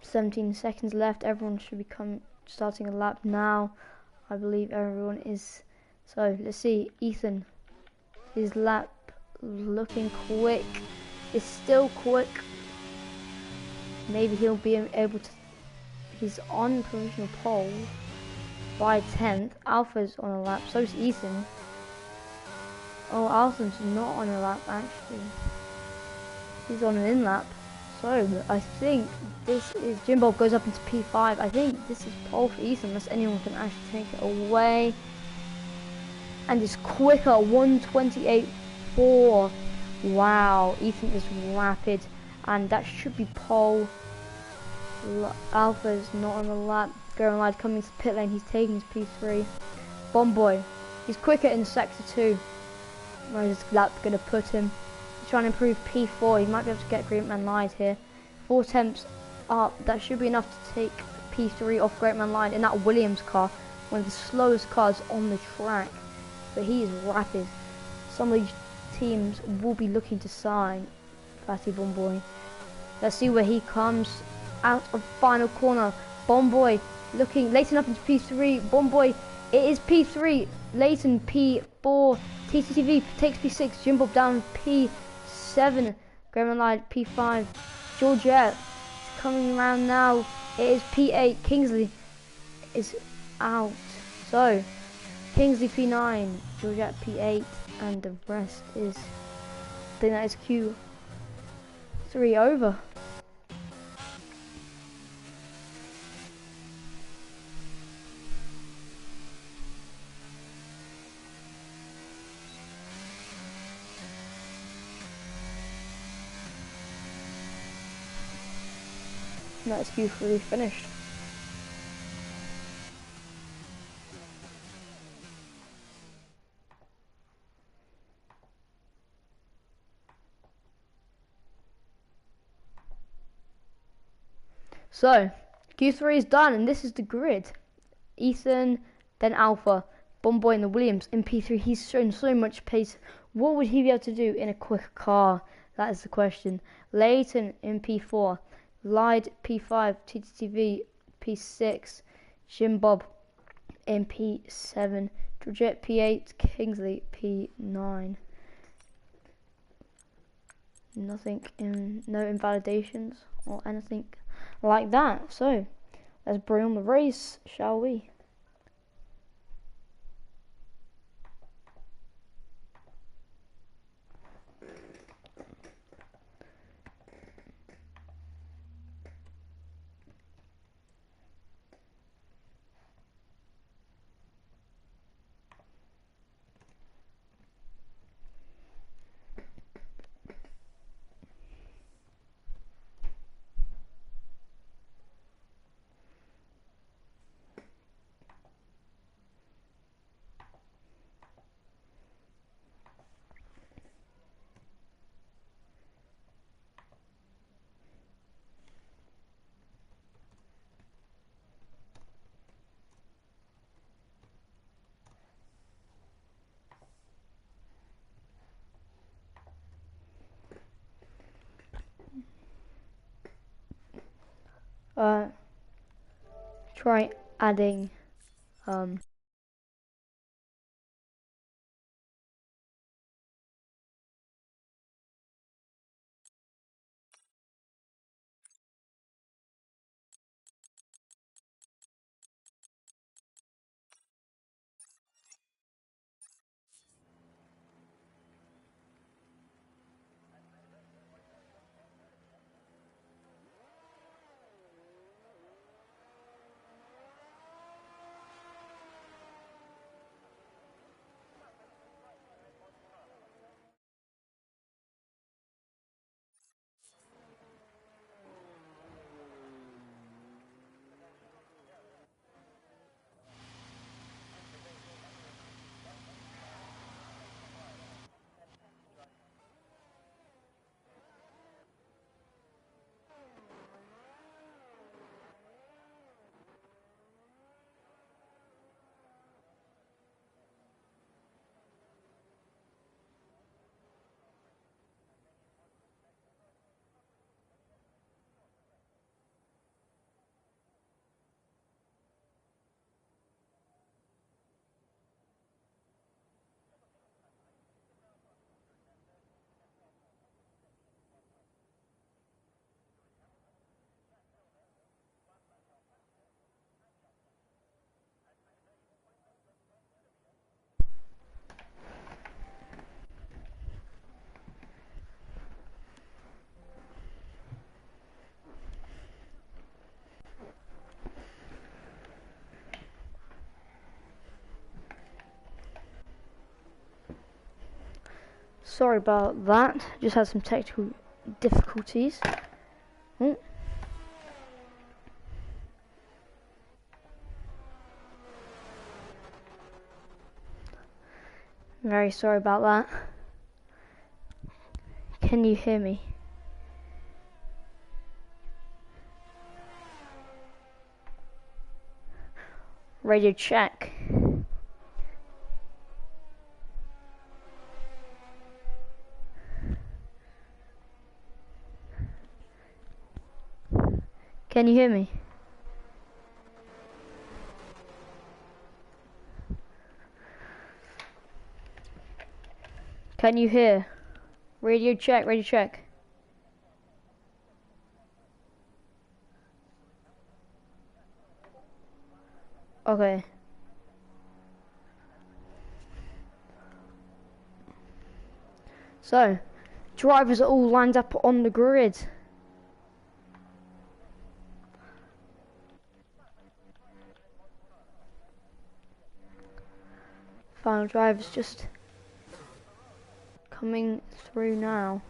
17 seconds left. Everyone should be starting a lap now. I believe everyone is. So let's see. Ethan, his lap looking quick. It's still quick. Maybe he'll be able to. He's on provisional pole by 10th. Alpha's on a lap. So is Ethan. Oh, Alpha's not on a lap actually. He's on an in lap. So I think this is Jim Bob goes up into P5. I think this is pole for Ethan unless anyone can actually take it away. And it's quicker, 1:28.4. Wow, Ethan is rapid, and that should be pole. Alpha is not on the lap. Going live coming to pit lane. He's taking his P3. Bomboy, he's quicker in sector 2. Where's his lap gonna put him? He's trying to improve P4. He might be able to get Great Man Live here. 4 attempts up. That should be enough to take P3 off Great Man Line in that Williams car, one of the slowest cars on the track. But he is rapid. Some of these teams will be looking to sign Fatty Bomboy. Let's see where he comes out of final corner. Bomboy looking Leighton up into P3. Bomboy, it is P3. Leighton P4. TCTV takes P6. Jim Bob down P7. Graham Light P5. Georgette is coming around now. It is P8. Kingsley is out. So Kingsley P9, Georgette P8, and the rest is, I think that is Q3 over. And that's Q3 finished. So, Q3 is done, and this is the grid. Ethan, then Alpha, Bomboy and the Williams in P3. He's shown so much pace. What would he be able to do in a quick car? That is the question. Leighton in P4, Lyde P5, TTTV P6, Jim Bob in P7, Georgette P8, Kingsley P9. No invalidations or anything like that. So let's bring on the race, shall we? Try adding Sorry about that. Just had some technical difficulties. Oh. Very sorry about that. Can you hear me? Radio check. Can you hear me? Can you hear? Radio check, radio check. Okay. So, drivers are all lined up on the grid. Final drivers just coming through now.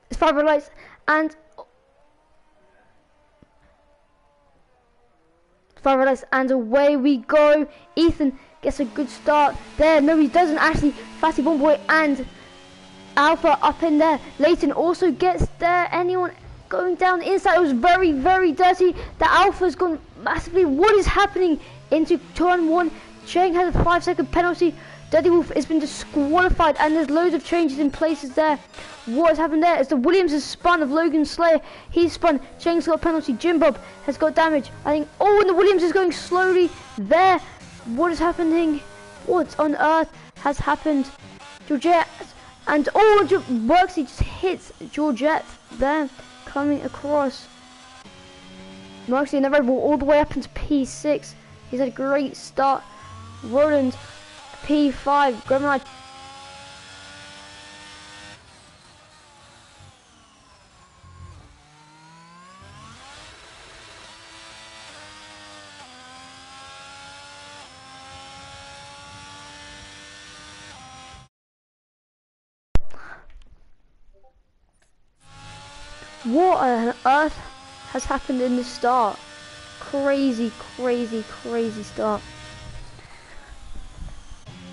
It's 5 red lights and 5 red lights and away we go. Ethan gets a good start there. No, he doesn't actually. Fatty Bomboy and Alpha up in there. Leighton also gets there. Anyone going down the inside? It was very, very dirty. The Alpha's gone massively. What is happening into turn 1? Cheng has a 5-second penalty. Dirty Wolf has been disqualified and there's loads of changes in places there. What has happened there is the Williams has spun of Logan Slayer. He's spun. Cheng's got a penalty. Jim Bob has got damage. I think. Oh, and the Williams is going slowly there. What is happening? What on earth has happened? Georgette and Worksy just hits Georgette there, coming across. Worksy in the Red Bull all the way up into P6. He's had a great start. Roland P5. Gremlin. What on earth has happened in this start? Crazy, crazy, crazy start.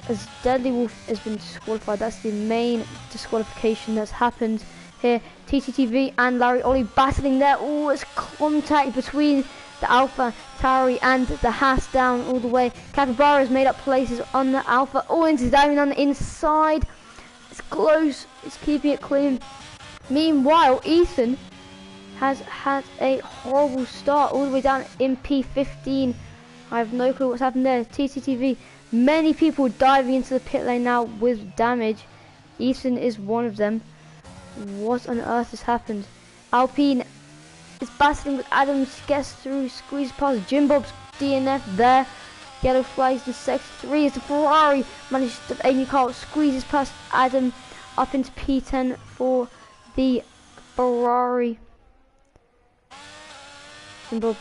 As Deadly Wolf has been disqualified, that's the main disqualification that's happened here. TCTV and Larry Ollie battling there. Oh, it's contact between the Alpha, Tauri and the Haas down all the way. Capybara has made up places on the Alpha. Oh, and it's diving on the inside. It's close, it's keeping it clean. Meanwhile, Ethan has had a horrible start all the way down in P15. I have no clue what's happened there. TCTV, many people diving into the pit lane now with damage. Ethan is one of them. What on earth has happened? Alpine is battling with Adams, gets through, squeezes past Jim Bob's DNF there. Yellow flags in sector 3 as the Ferrari manages to, Amy Carl squeezes past Adam up into P10 for the Ferrari. Jim Bob,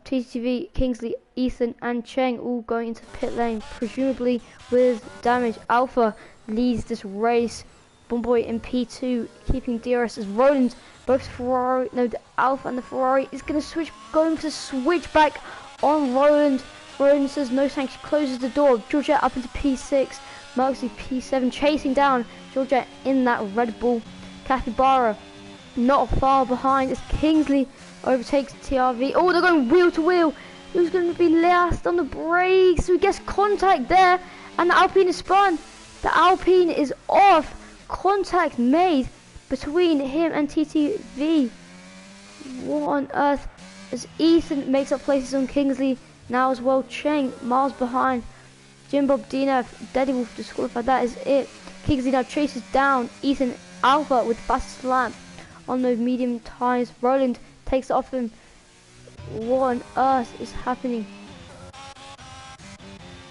TTV, Kingsley, Ethan and Cheng all going into pit lane, presumably with damage. Alpha leads this race. Bomboy in P2, keeping DRS as Roland, both Ferrari, no, the Alpha and the Ferrari is going to switch, going for the switchback on Roland. Roland says no thanks, closes the door. Georgette up into P6, Merksy P7, chasing down Georgette in that Red Bull. Capybara not far behind as Kingsley overtakes TRV. Oh, they're going wheel to wheel. Who's going to be last on the brakes? So he gets contact there, and the Alpine is spun. The Alpine is off. Contact made between him and TTV. What on earth? As Ethan makes up places on Kingsley now as well. Cheng miles behind. Jim Bob DNF, Daddy Wolf disqualified. That is it. Kingsley now chases down Ethan. Alpha with fastest lap on those medium tyres. Roland takes it off him. What on earth is happening?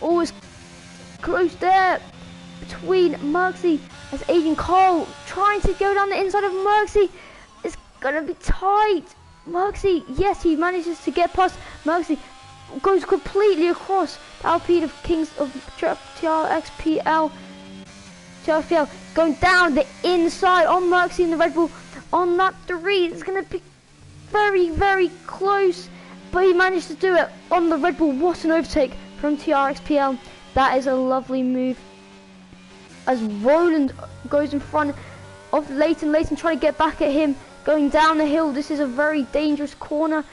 Oh, it's close there between Merksy as Adrian Cole trying to go down the inside of Merksy. It's gonna be tight. Merksy, yes, he manages to get past Merksy. goes completely across the Alpine of Kings of TRXPL. TRXPL going down the inside on Mercy in the Red Bull on lap 3. It's going to be very, very close, but he managed to do it on the Red Bull. What an overtake from TRXPL. That is a lovely move. As Roland goes in front of Leighton. Leighton trying to get back at him, going down the hill. This is a very dangerous corner.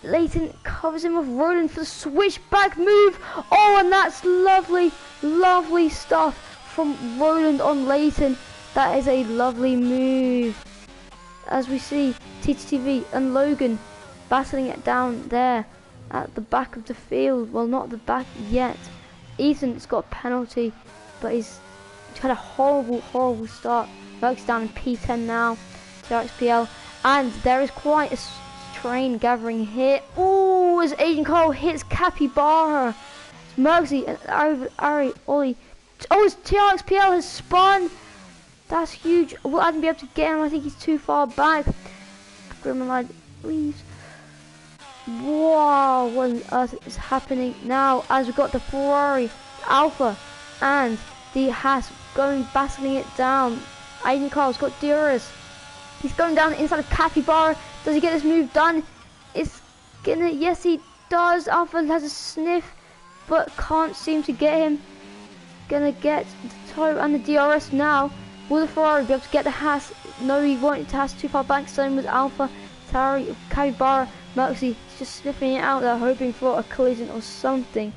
Leighton covers him with Roland for the switchback move. Oh, and that's lovely, lovely stuff from Roland on Leighton. That is a lovely move. As we see TTTV and Logan battling it down there at the back of the field. Well, not the back yet. Ethan's got a penalty, but he's had a horrible, horrible start. Merck's down in P10 now, TRXPL, and there is quite a train gathering here. Oh, as Agent Carl hits Capybara. Merksy and Ari Ollie. Oh, as TRXPL has spun. That's huge. Will Adam be able to get him? I think he's too far back. Grimmerline leaves. Wow, what on earth is happening now? As we've got the Ferrari, Alpha, and the Haas going battling it down. Aiden Carl's got DRS. He's going down the inside of Capybara. Does he get this move done? It's gonna, yes he does. Alpha has a sniff, but can't seem to get him. Gonna get the toe and the DRS now. Will the Ferrari be able to get the Haas? No, he won't. The Haas too far back. Same with Alpha. Tari, Capybara, Merksy just sniffing it out there, hoping for a collision or something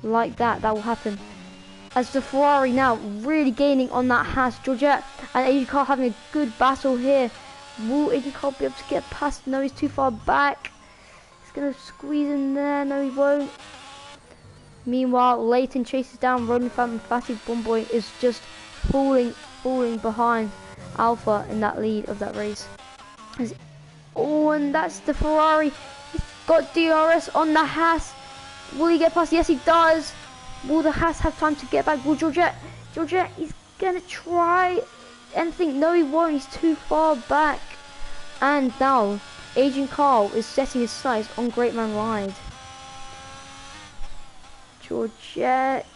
like that. That will happen. As the Ferrari now really gaining on that Haas. Georgette and Agent Carl having a good battle here. Will Agent Carl be able to get past? No, he's too far back. He's going to squeeze in there. No, he won't. Meanwhile, Leighton chases down Roland Phantom. Fatty Bomboy is just falling behind Alpha in that lead of that race. Oh, and that's the Ferrari. He's got DRS on the Haas. Will he get past? Yes, he does. Will the Haas have time to get back? Will Georgette, he's going to try anything. No, he won't. He's too far back. And now, Agent Carl is setting his sights on Great Man Ride. Georgette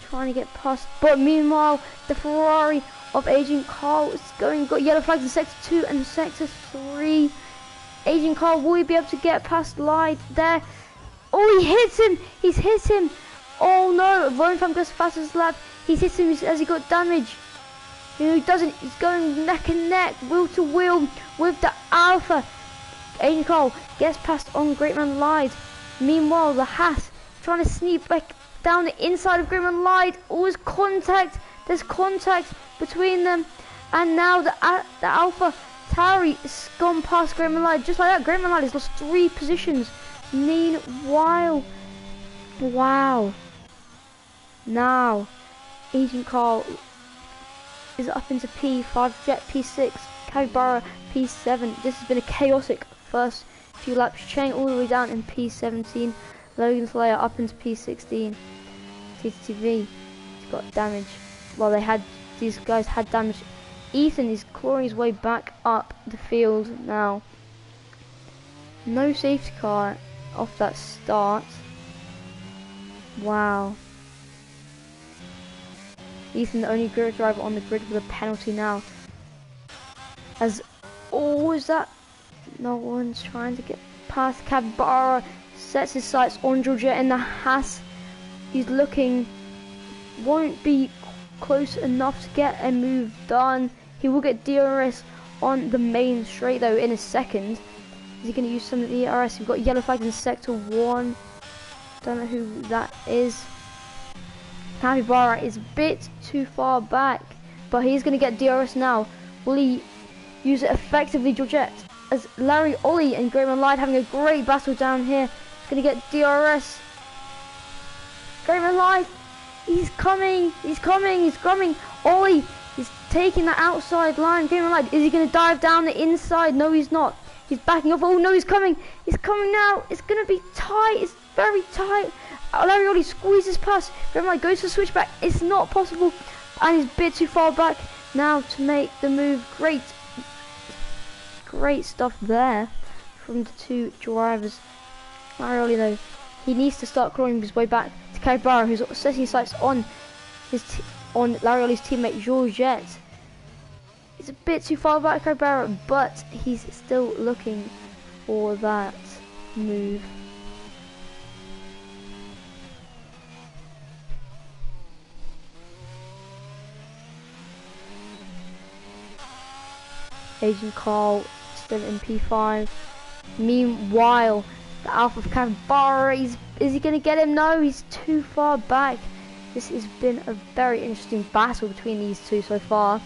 trying to get past. But meanwhile, the Ferrari of Agent Carl is going, got yellow flags in Sector 2 and Sector 3. Agent Carl, will he be able to get past Light there? Oh, he hits him! He's hit him! Oh no, Rowan Pham goes fastest lap. He's hit him as he got damage. You know, he doesn't, he's going neck and neck, wheel to wheel with the Alpha. Agent Carl gets past on Great Man Light. Meanwhile, the Haas trying to sneak back down the inside of Great Man Light. Always contact, there's contact between them. And now the Alpha Tauri has gone past Great Man Light. Just like that, Great Man Light has lost 3 positions. Meanwhile, wow. Now, Agent Carl is up into P5, Jet P6, Capybara P7. This has been a chaotic first few laps. Chang all the way down in P17. Logan Slayer up into P16. TTV got damage. Well, these guys had damage. Ethan is clawing his way back up the field now. No safety car off that start. Wow. Ethan, the only grid driver on the grid with a penalty now. As, oh, is that? No one's trying to get past. Capybara sets his sights on Georgette in the Haas. He's looking, won't be close enough to get a move done. He will get DRS on the main straight though in a second. Is he going to use some of the DRS? We've got yellow flag in Sector 1. Don't know who that is. Capybara is a bit too far back, but he's going to get DRS now. Will he use it effectively, Georgette? As Larry, Ollie and Great Man Light having a great battle down here. He's going to get DRS. Great Man Light, he's coming. Ollie, he's taking the outside line. Great Man Light, is he going to dive down the inside? No, he's not. He's backing off. Oh no, he's coming. He's coming now. It's going to be tight. It's very tight. Larry Ollie squeezes past. Great Man Light goes for switchback. It's not possible. And he's a bit too far back now to make the move. Great stuff there from the two drivers. Marioli though, he needs to start clawing his way back to Capybara, who's setting his sights on on Larioli's teammate Georgette. He's a bit too far back, Capybara, but he's still looking for that move. Agent Carl still in P5. Meanwhile, the Alpha of Capybara, is he going to get him? No, he's too far back. This has been a very interesting battle between these two so far.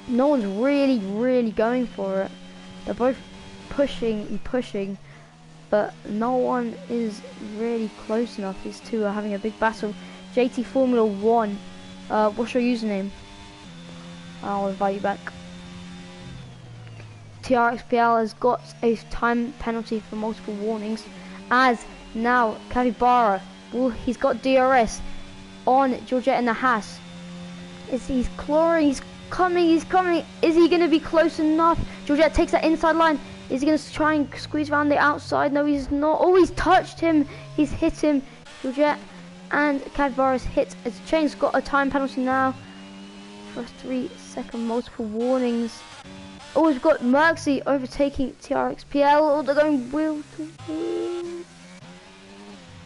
No one's really going for it. They're both pushing and pushing, but no one is really close enough. These two are having a big battle. JT Formula 1, what's your username? I'll invite you back. TRXPL has got a time penalty for multiple warnings, as now Capybara, he's got DRS on Georgette and the Haas. He's clawing, he's coming. Is he going to be close enough? Georgette takes that inside line. Is he going to try and squeeze around the outside? No, he's not. Oh, he's touched him. He's hit him. Georgette and Capybara's hit. As Chain's got a time penalty now for 3-second multiple warnings. Oh, we've got Merxy overtaking TRXPL. Oh, they're going wheel to wheel.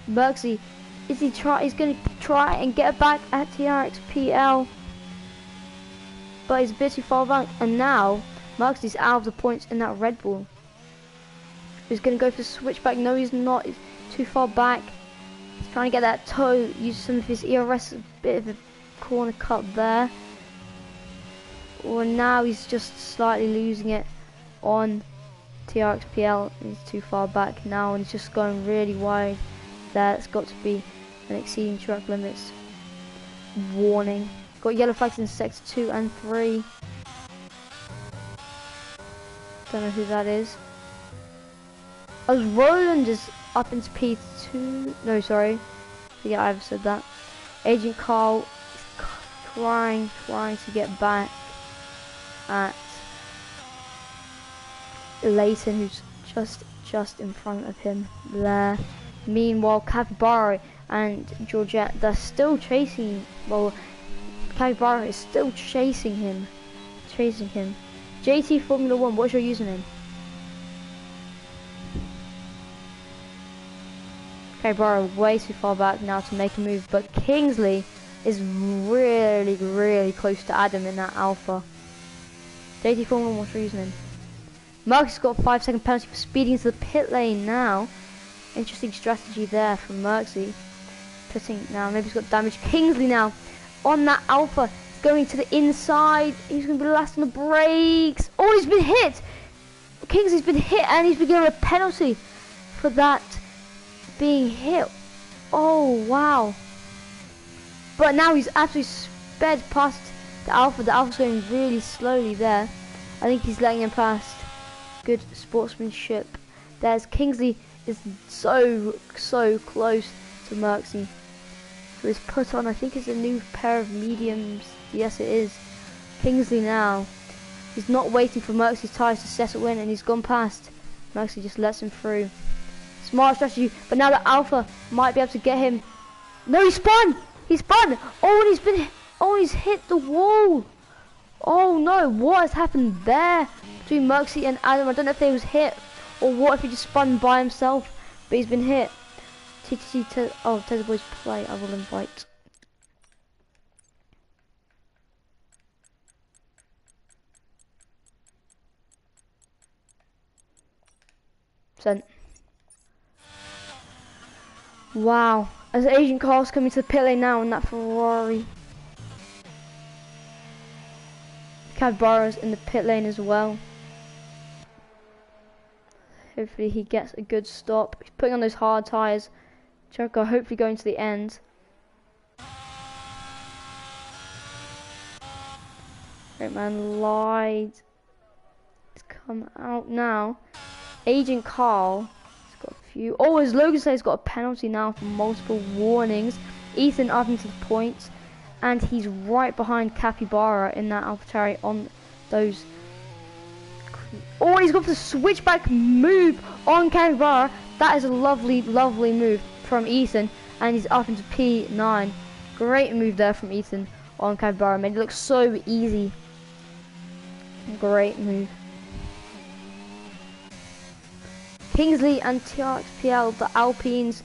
Merxy, he's going to try and get back at TRXPL, but he's a bit too far back. And now Merxy's out of the points in that Red Bull. He's going to go for the switchback. No, he's not. He's too far back. He's trying to get that toe. Use some of his ERS. A bit of a corner cut there. Well, now he's just slightly losing it on TRXPL. He's too far back now, and he's just going really wide there. It's got to be an exceeding track limits warning. Got yellow flags in sector 2 and 3. Don't know who that is. Oh, Roland is up into P2. No, sorry. Yeah, I've said that. Agent Carl is trying to get back at Leighton, who's just in front of him there. Meanwhile, Capybara and Georgette, they're still chasing. Well, Capybara is still chasing him. JT Formula 1, what's your username? Capybara way too far back now to make a move, but Kingsley is really close to Adam in that Alpha. JT Formula 1, what's your username? Merxy's got a 5-second penalty for speeding into the pit lane now. Interesting strategy there from Merxy. Now, maybe he's got damage. Kingsley now on that Alpha, going to the inside. He's going to be last on the brakes. Oh, he's been hit. Kingsley's been hit, and he's been given a penalty for that being hit. Oh, wow. But now he's actually sped past the Alpha. The Alpha's going really slowly there. I think he's letting him past. Good sportsmanship. There's Kingsley is so close to Merxy. So he's put on, I think it's a new pair of mediums. Yes, it is. Kingsley now. He's not waiting for Merxy's tyres to settle in, and he's gone past. Merxy just lets him through. Smart strategy, but now the Alpha might be able to get him. No, he spun! He spun! Oh, and he's hit the wall! Oh no, what has happened there between Merxy and Adam? I don't know if they was hit, or what if he just spun by himself, but he's been hit. TTC, oh, Tesla Boys play, I will invite. Sent. Wow, as Agent Carl's coming to the pit lane now in that Ferrari. Capybara's in the pit lane as well. Hopefully he gets a good stop. He's putting on those hard tyres. Jericho hopefully going to the end. Great man lied. It's come out now. Agent Carl has got a few. Oh, as Logan says, he's got a penalty now for multiple warnings. Ethan up into the points. And he's right behind Capybara in that AlphaTauri on those. Oh, he's got the switchback move on Capybara, That is a lovely, lovely move from Ethan, and he's up into P9. Great move there from Ethan on Bahrain. Made it look so easy. Great move. Kingsley and TRXPL, the Alpines.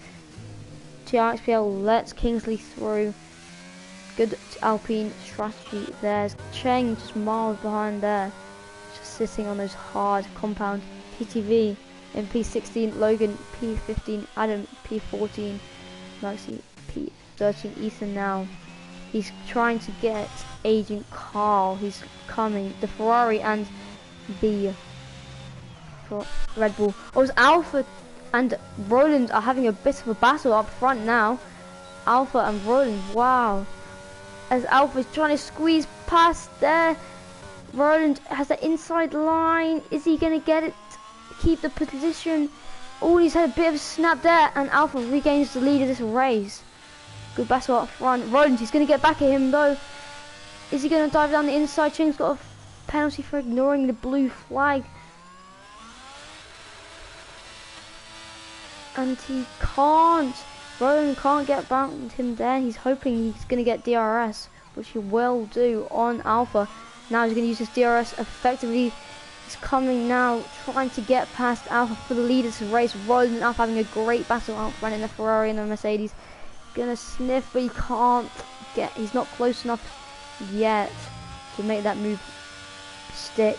TRXPL lets Kingsley through. Good Alpine strategy. There's Cheng just miles behind there. Just sitting on those hard compound. TTV in P16, Logan P15, Adam P14, Maxi P13, Ethan now. He's trying to get Agent Carl. He's coming. The Ferrari and the Red Bull. Oh, it's Alpha and Roland are having a bit of a battle up front now. Alpha and Roland, wow. As Alpha's trying to squeeze past there. Roland has the inside line. Is he going to get it? Keep the position. Oh, he's had a bit of a snap there, and Alpha regains the lead of this race. Good battle up front. Roland, he's going to get back at him though. Is he going to dive down the inside? Cheng's got a penalty for ignoring the blue flag. And he can't. Roland can't get around him there. He's hoping he's going to get DRS, which he will do on Alpha. Now he's going to use his DRS effectively. He's coming now, trying to get past Alpha for the lead of this race. Roland and Alpha having a great battle out front in the Ferrari and the Mercedes. Gonna sniff, but he can't get. He's not close enough yet to make that move stick.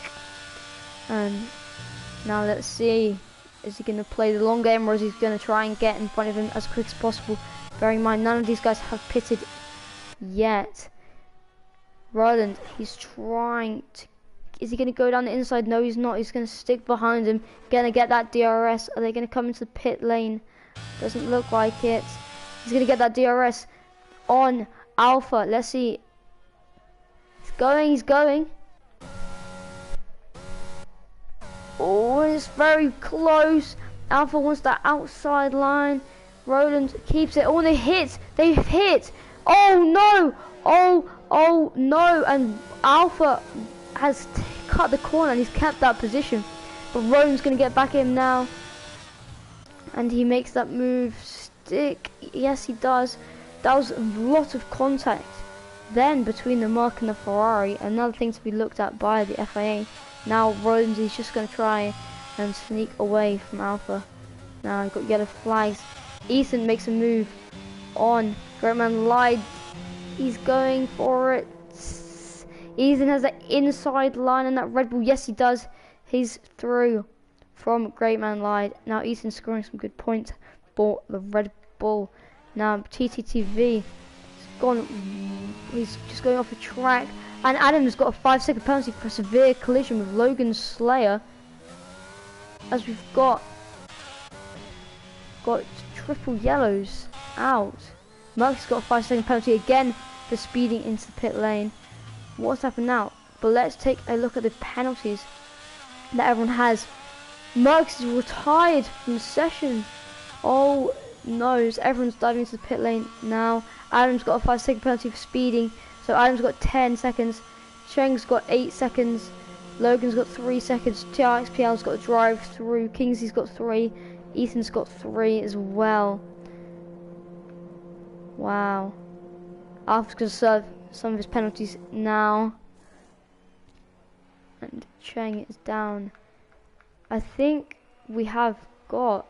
And now let's see. Is he going to play the long game, or is he going to try and get in front of him as quick as possible? Bearing in mind, none of these guys have pitted yet. Roland, he's trying to... Is he going to go down the inside? No, he's not. He's going to stick behind him. Going to get that DRS. Are they going to come into the pit lane? Doesn't look like it. He's going to get that DRS on Alpha. Let's see. He's going, he's going. Oh, it's very close. Alpha wants that outside line. Roland keeps it. Oh, and they hit. They've hit. Oh no. Oh no. And Alpha has cut the corner and he's kept that position. But Roland's going to get back in now. And he makes that move stick. Yes, he does. That was a lot of contact then between the Merc and the Ferrari. Another thing to be looked at by the FIA. Now Roland is just going to try and sneak away from Alpha. Now he's got yellow flags. Ethan makes a move on. Greatman lied. He's going for it. Ethan has that inside line in that Red Bull. Yes, he does. He's through from Greatman lied. Now Ethan's scoring some good points for the Red Bull. Now TTTV. He's just going off the track. And Adam's got a 5-second penalty for a severe collision with Logan Slayer. As we've got triple yellows out. Merck's got a 5-second penalty again for speeding into the pit lane. What's happened now? But let's take a look at the penalties that everyone has. Merck's is retired from the session. Oh no, everyone's diving into the pit lane now. Adam's got a 5-second penalty for speeding. So Adam's got 10 seconds, Cheng's got 8 seconds, Logan's got 3 seconds, TRXPL's got a drive through, Kingsley's got 3, Ethan's got 3 as well. Wow. Alpha's going to serve some of his penalties now. And Cheng is down. I think we have got...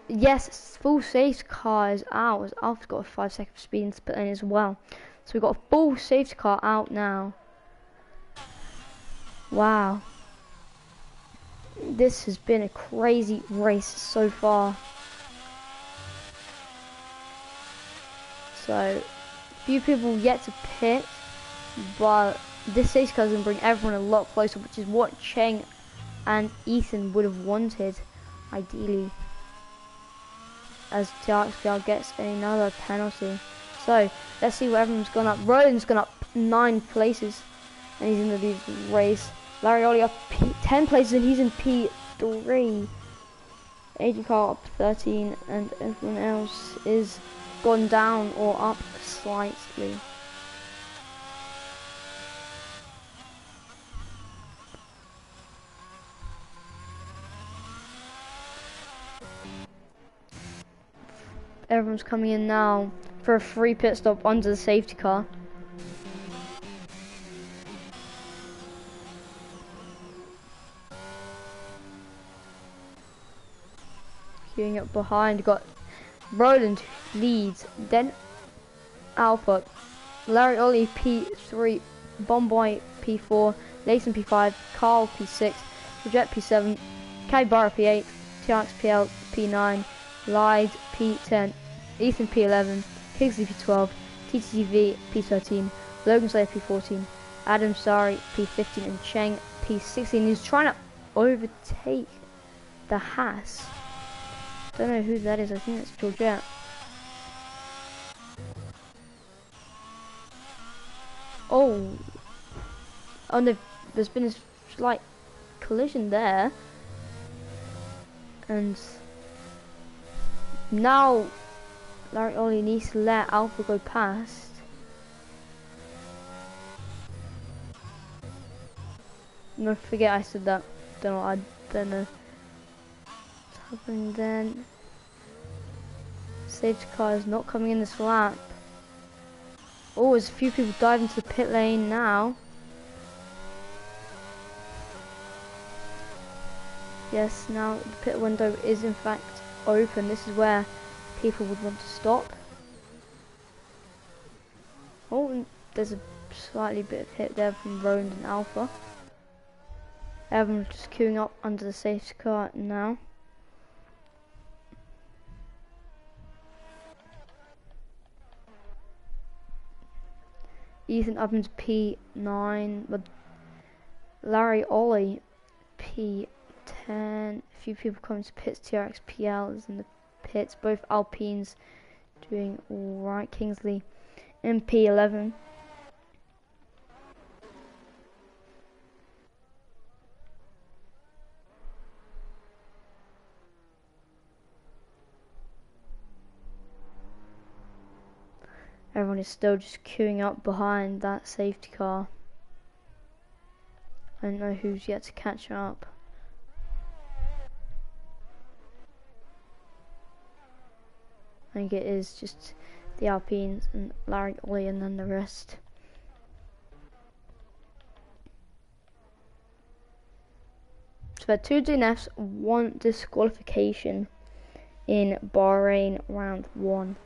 Yes, full safety car is out. As Alpha's got a 5-second speed in split lane as well. So we've got a full safety car out now. Wow. This has been a crazy race so far. So, few people yet to pit, but this safety car is going to bring everyone a lot closer, which is what Cheng and Ethan would have wanted, ideally. As TRXPL gets another penalty. So, let's see where everyone's gone up. Roland's gone up 9 places, and he's in the lead race. Larioli up 10 places, and he's in P3. Agent Carl up 13, and everyone else is gone down or up slightly. Everyone's coming in now for a free pit stop under the safety car. Queuing up behind, got Roland leads, then Alpha, Larry Ollie P3, Bomboy P4, Layson P5, Carl P6, Project P7, Kaibara P8, TRX PL P9, Lied P10, Ethan P11, Kingsley P12, TTV P13, Logan Slayer P14, Adam Sari P15, and Cheng P16. He's trying to overtake the Haas. Don't know who that is. I think it's Georgette. Oh, no, there's been a slight collision there, and now Larry Ollie needs to let Alpha go past. No, forget I said that. I don't know what's happening then. Safety car is not coming in this lap. Oh, there's a few people diving into the pit lane now. Yes, now the pit window is in fact open. This is where people would want to stop. Oh, and there's a slightly bit of hit there from Roland and Alpha. Everyone's just queuing up under the safety car now. Ethan Evans P9, but Larry Ollie P10. A few people coming to pits. TRX PL is in the pits. Both Alpines doing alright. Kingsley in P11. Everyone is still just queuing up behind that safety car. I don't know who's yet to catch up. I think it is just the Alpines and Larry Ollie and then the rest. So there are 2 DNFs, 1 disqualification in Bahrain round 1.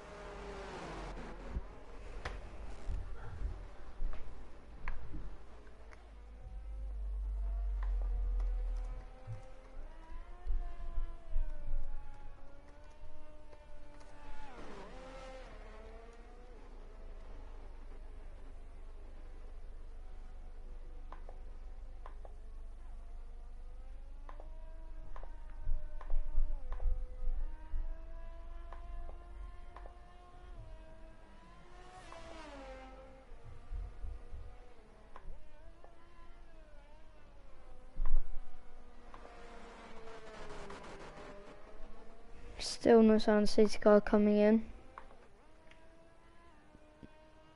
Still no sign of safety car coming in.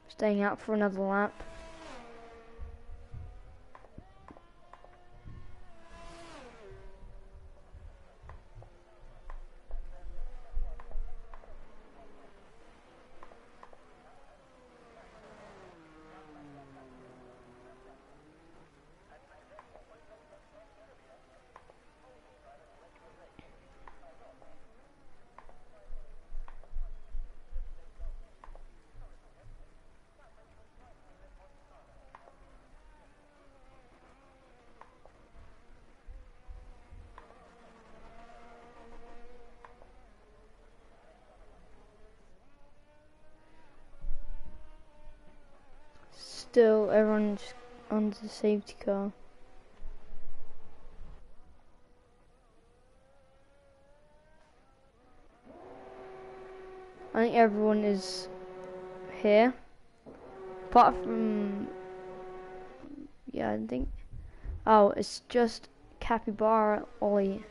Staying out for another lap. Still everyone's on the safety car. I think everyone is here. Apart from, yeah, I think, oh, it's just Capybara, Ollie,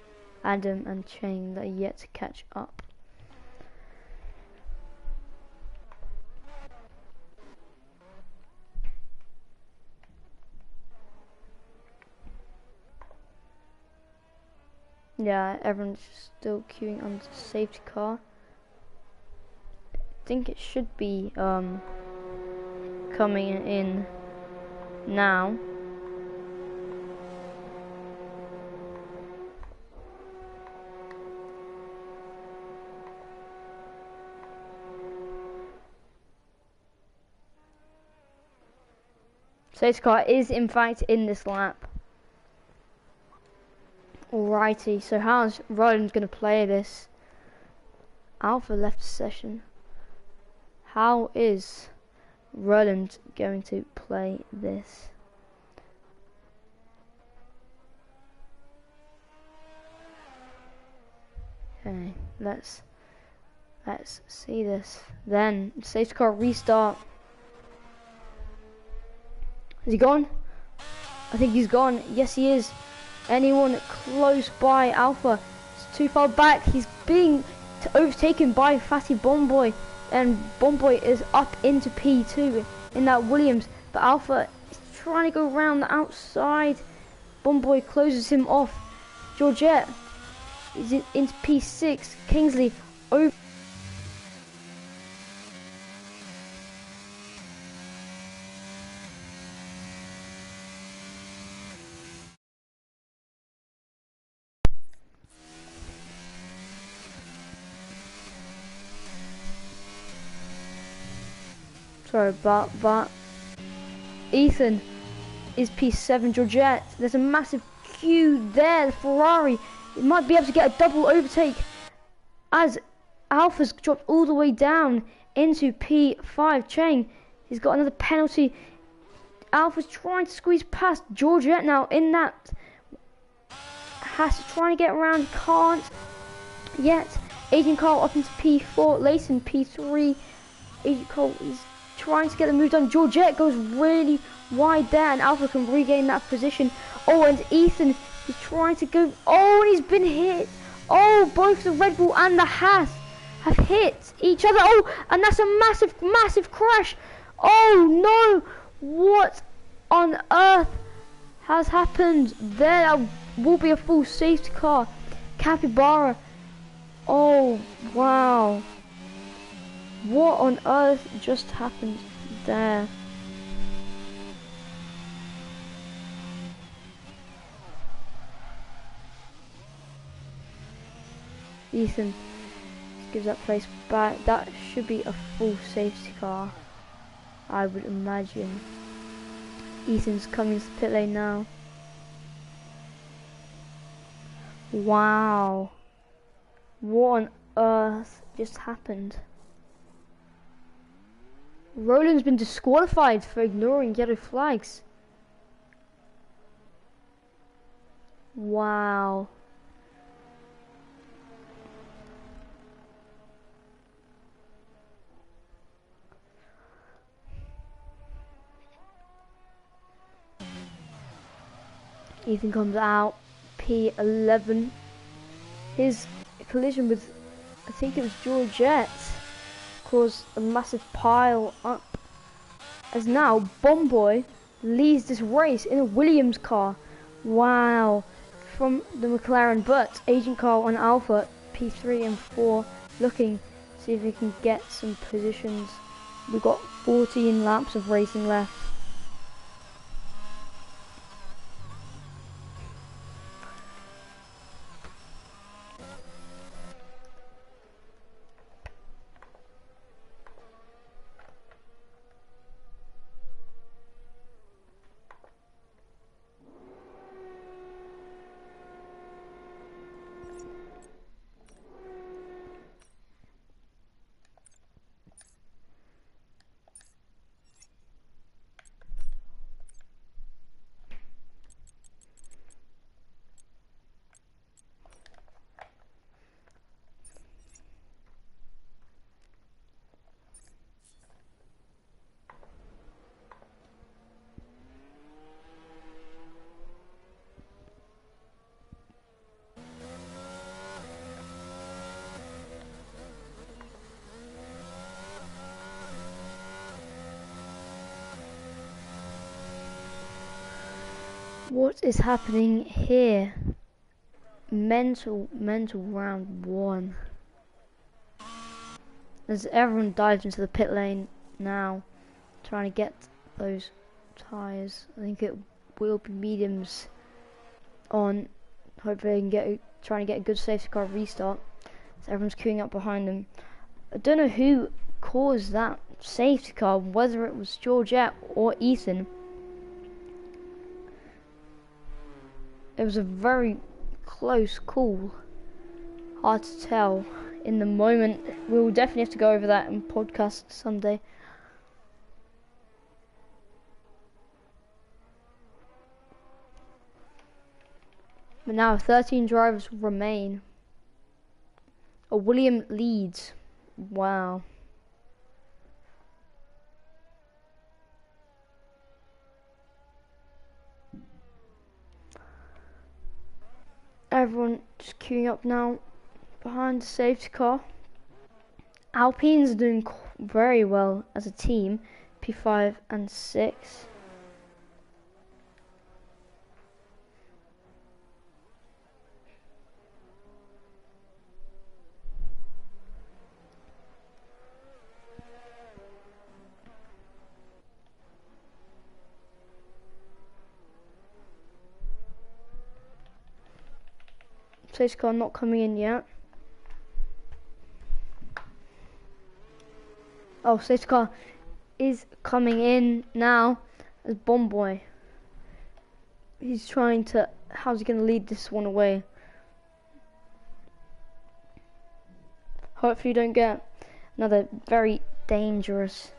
Adam and Chang that are yet to catch up. Yeah, everyone's still queuing on the safety car. think it should be coming in now. Safety car is in fact in this lap. Alrighty, so how's Roland gonna play this? Alpha left session. How is Roland going to play this? Okay, let's see this. Then safety car restart. Is he gone? I think he's gone. Yes, he is. Anyone close by Alpha? It's too far back. He's being overtaken by Fatty Bomboy, and Bomboy is up into P2 in that Williams. But Alpha is trying to go around the outside. Bomboy closes him off. Georgette is into P6. Kingsley over. Sorry, but Ethan is P7. Georgette, there's a massive queue there. The Ferrari, it might be able to get a double overtake as Alpha's dropped all the way down into P5. Chang, he's got another penalty. Alpha's trying to squeeze past Georgette now in that. Has to try and get around, can't yet. Agent Carl up into P4, Layton P3. Agent Carl is trying to get the move done. Georgette goes really wide there, and Alpha can regain that position. Oh, and Ethan is trying to go. Oh, and he's been hit. Oh, both the Red Bull and the Haas have hit each other. Oh, and that's a massive crash. Oh no, what on earth has happened there? That will be a full safety car. Capybara. Oh, wow. What on earth just happened there? Ethan gives that place back. That should be a full safety car, I would imagine. Ethan's coming to the pit lane now. Wow. What on earth just happened? Roland's been disqualified for ignoring yellow flags. Wow. Ethan comes out, P11. His collision with, I think it was Georgette, caused a massive pile up. As now, Bomboy leads this race in a Williams car. Wow. From the McLaren, but Agent Carl on Alpha, P3 and 4, looking to see if they can get some positions. We've got 14 laps of racing left. What is happening here? Mental round one. As everyone dives into the pit lane now, trying to get those tyres. I think it will be mediums on. Hopefully they can trying to get a good safety car restart. So everyone's queuing up behind them. I don't know who caused that safety car, whether it was Georgette or Ethan. It was a very close call. Hard to tell in the moment. We'll definitely have to go over that in podcast someday. But now 13 drivers remain. William leads. Wow. Everyone just queuing up now behind the safety car. Alpine's doing very well as a team, P5 and 6. Safety car not coming in yet. Oh, safety car is coming in now as Bomboy. He's trying to, how's he going to lead this one away? Hopefully you don't get another very dangerous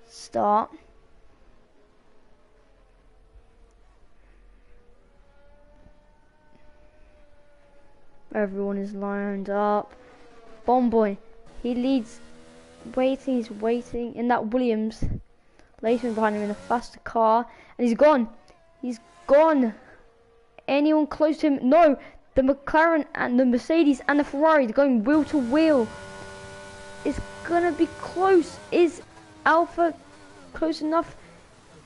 start. Everyone is lined up. Bomboy, he leads. He's waiting in that Williams. Leighton behind him in a faster car. And he's gone. He's gone. Anyone close to him? No. The McLaren and the Mercedes and the Ferrari, they're going wheel to wheel. It's gonna be close. Is Alpha close enough?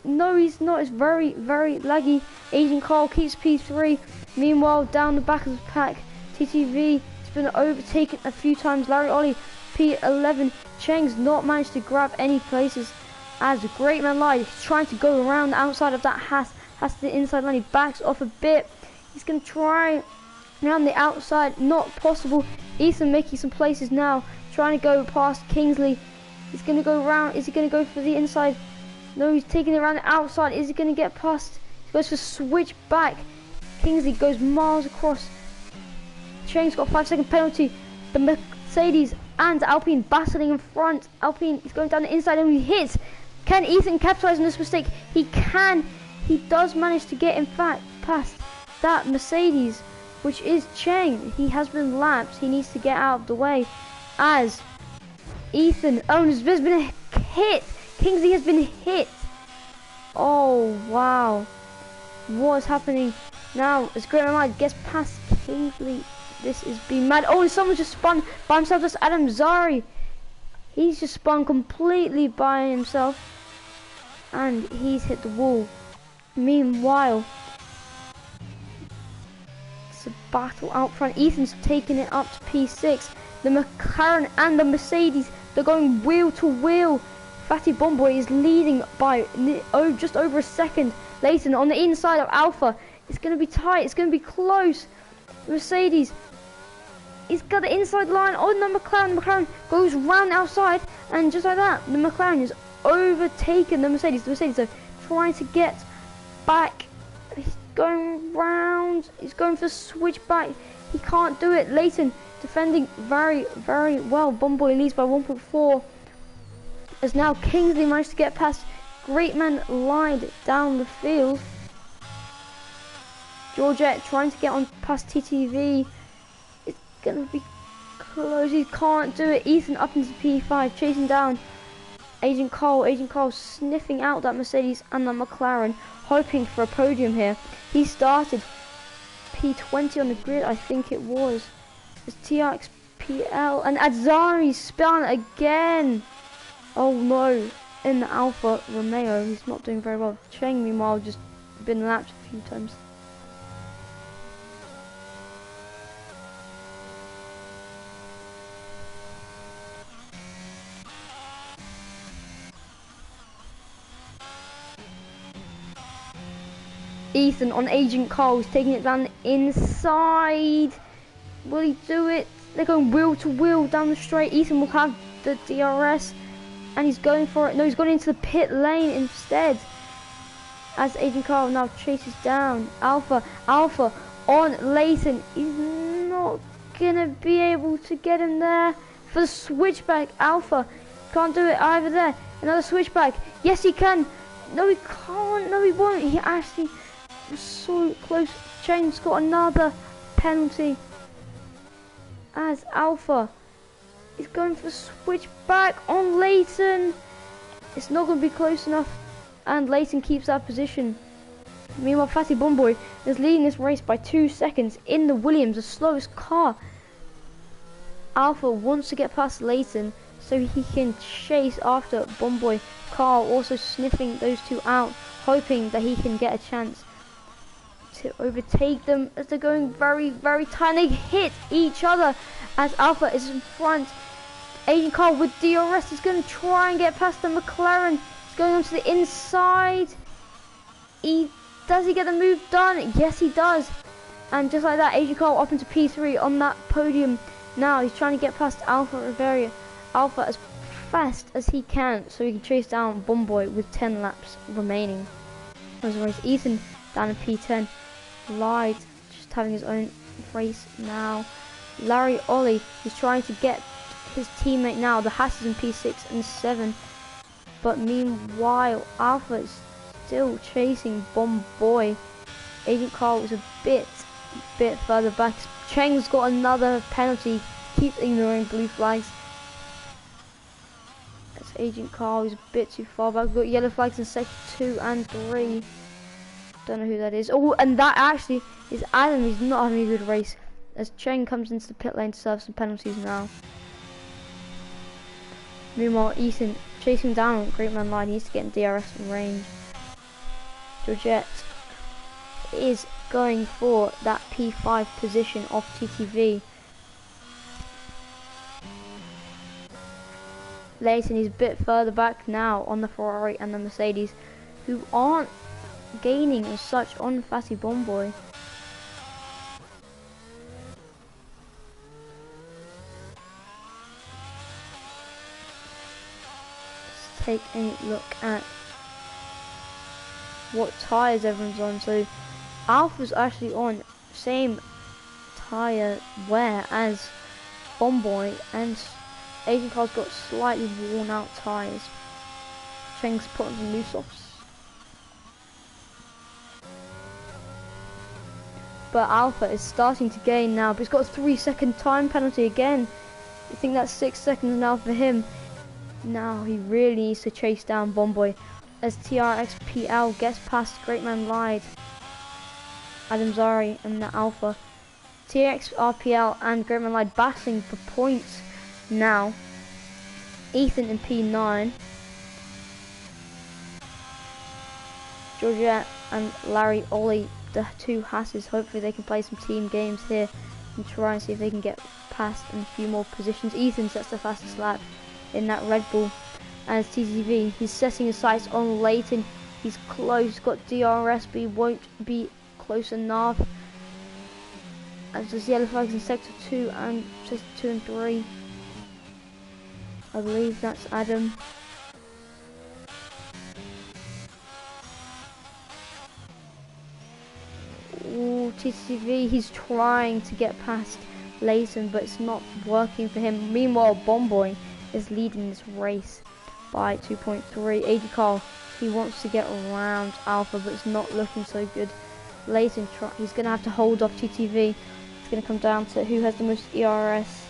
No, he's not. It's very, very laggy. Agent Carl keeps P3. Meanwhile, down the back of the pack, TTV has been overtaken a few times. Larry Ollie, P11. Cheng's not managed to grab any places as a great man lied. He's trying to go around the outside of that Haas to the inside line. He backs off a bit. He's going to try around the outside. Not possible. Ethan making some places now. Trying to go past Kingsley. He's going to go around. Is he going to go for the inside? No, he's taking it around the outside. Is he going to get past? He goes for switch back. Kingsley goes miles across. Cheng's got a 5-second penalty. The Mercedes and Alpine battling in front. Alpine is going down the inside and he hits. Can Ethan capitalize on this mistake? He can. He does manage to get in fact past that Mercedes, which is Cheng. He has been lapped. He needs to get out of the way as Ethan. Oh, there's been a hit. Kingsley has been hit. Oh, wow. What is happening now? As Great Mad gets past Kingsley. This is being mad. Oh, and someone just spun by himself. That's Adam Zari. He's just spun completely by himself. And he's hit the wall. Meanwhile, it's a battle out front. Ethan's taking it up to P6. The McLaren and the Mercedes, they're going wheel to wheel. Fatty Bomboy is leading by just over a second. Leighton on the inside of Alpha. It's going to be tight. It's going to be close. Mercedes, he's got the inside line on the McLaren. The McLaren goes round outside, and just like that, the McLaren is overtaken the Mercedes. The Mercedes are trying to get back. He's going round. He's going for switch back. He can't do it. Leighton defending very, very well. Bomboy leads by 1.4. As now Kingsley managed to get past Great Man Lied down the field. Georgette trying to get on past TTV. It's going to be close. He can't do it. Ethan up into P5, chasing down Agent Cole. Agent Cole sniffing out that Mercedes and that McLaren, hoping for a podium here. He started P20 on the grid, I think it was. It's TRX PL. And Adzari spun again. Oh no. In the Alfa Romeo. He's not doing very well. Cheng, meanwhile, just been lapped a few times. Ethan on Agent Carl. He's taking it down the inside. Will he do it? They're going wheel to wheel down the straight. Ethan will have the DRS. And he's going for it. No, he's gone into the pit lane instead. As Agent Carl now chases down Alpha on Leighton. He's not gonna be able to get him there for the switchback. Alpha can't do it either there. Another switchback. Yes, he can. No, he can't. No, he won't. He actually was so close. Cheng's got another penalty. As Alpha is going for switchback on Leighton. It's not going to be close enough. And Leighton keeps that position. Meanwhile, Fatty Bomboy is leading this race by 2 seconds in the Williams, the slowest car. Alpha wants to get past Leighton so he can chase after Bomboy. Carl also sniffing those two out, hoping that he can get a chance to overtake them as they're going very, very tight. And they hit each other as Alpha is in front. Agent Carl with DRS is going to try and get past the McLaren. Going on to the inside. Does he get the move done? Yes, he does. And just like that, Agent Carl up into P3 on that podium. Now he's trying to get past Alpha Riveria. Alpha as fast as he can so he can chase down Bomboy with 10 laps remaining. As race Ethan down in P10. Lied just having his own race now. Larry Ollie is trying to get his teammate now. The Haas is in P6 and 7. But meanwhile, Alpha is still chasing Bomboy. Agent Carl is a bit further back. Cheng's got another penalty. Keeps ignoring blue flags. That's Agent Carl. He's a bit too far back. We've got yellow flags in sector 2 and 3. Don't know who that is. Oh, and that actually is Adam. He's not having a good race. As Cheng comes into the pit lane to serve some penalties now. Meanwhile, Ethan chasing down on Great Man Line. He needs to get in DRS and range. Georgette is going for that P5 position off TTV. Leighton is a bit further back now on the Ferrari and the Mercedes, who aren't gaining as such on Fatty Bomboy. Take a look at what tyres everyone's on. So Alpha's actually on same tyre wear as Bomboy, and Agent Carl's got slightly worn out tyres. Cheng's put on some new softs. But Alpha is starting to gain now, but he's got a 3-second time penalty again. I think that's 6 seconds now for him. Now he really needs to chase down Bomboy as TRXPL gets past Great Man Lied, Adam Zari and the Alpha. TRXRPL and Great Man Lied battling for points now. Ethan in P9. Georgette and Larry Ollie, the two Hasses. Hopefully they can play some team games here and try and see if they can get past in a few more positions. Ethan sets the fastest lap in that Red Bull. As TTV, he's setting his sights on Leighton. He's close, he's got DRS, but he won't be close enough. As there's yellow flags in sector 2 and sector 2 and 3. I believe that's Adam. Ooh, TTV, he's trying to get past Leighton, but it's not working for him. Meanwhile, Bomboy is leading this race by 2.3. Agent Carl, he wants to get around Alpha, but it's not looking so good. Leighton, he's going to have to hold off TTV. It's going to come down to who has the most ERS.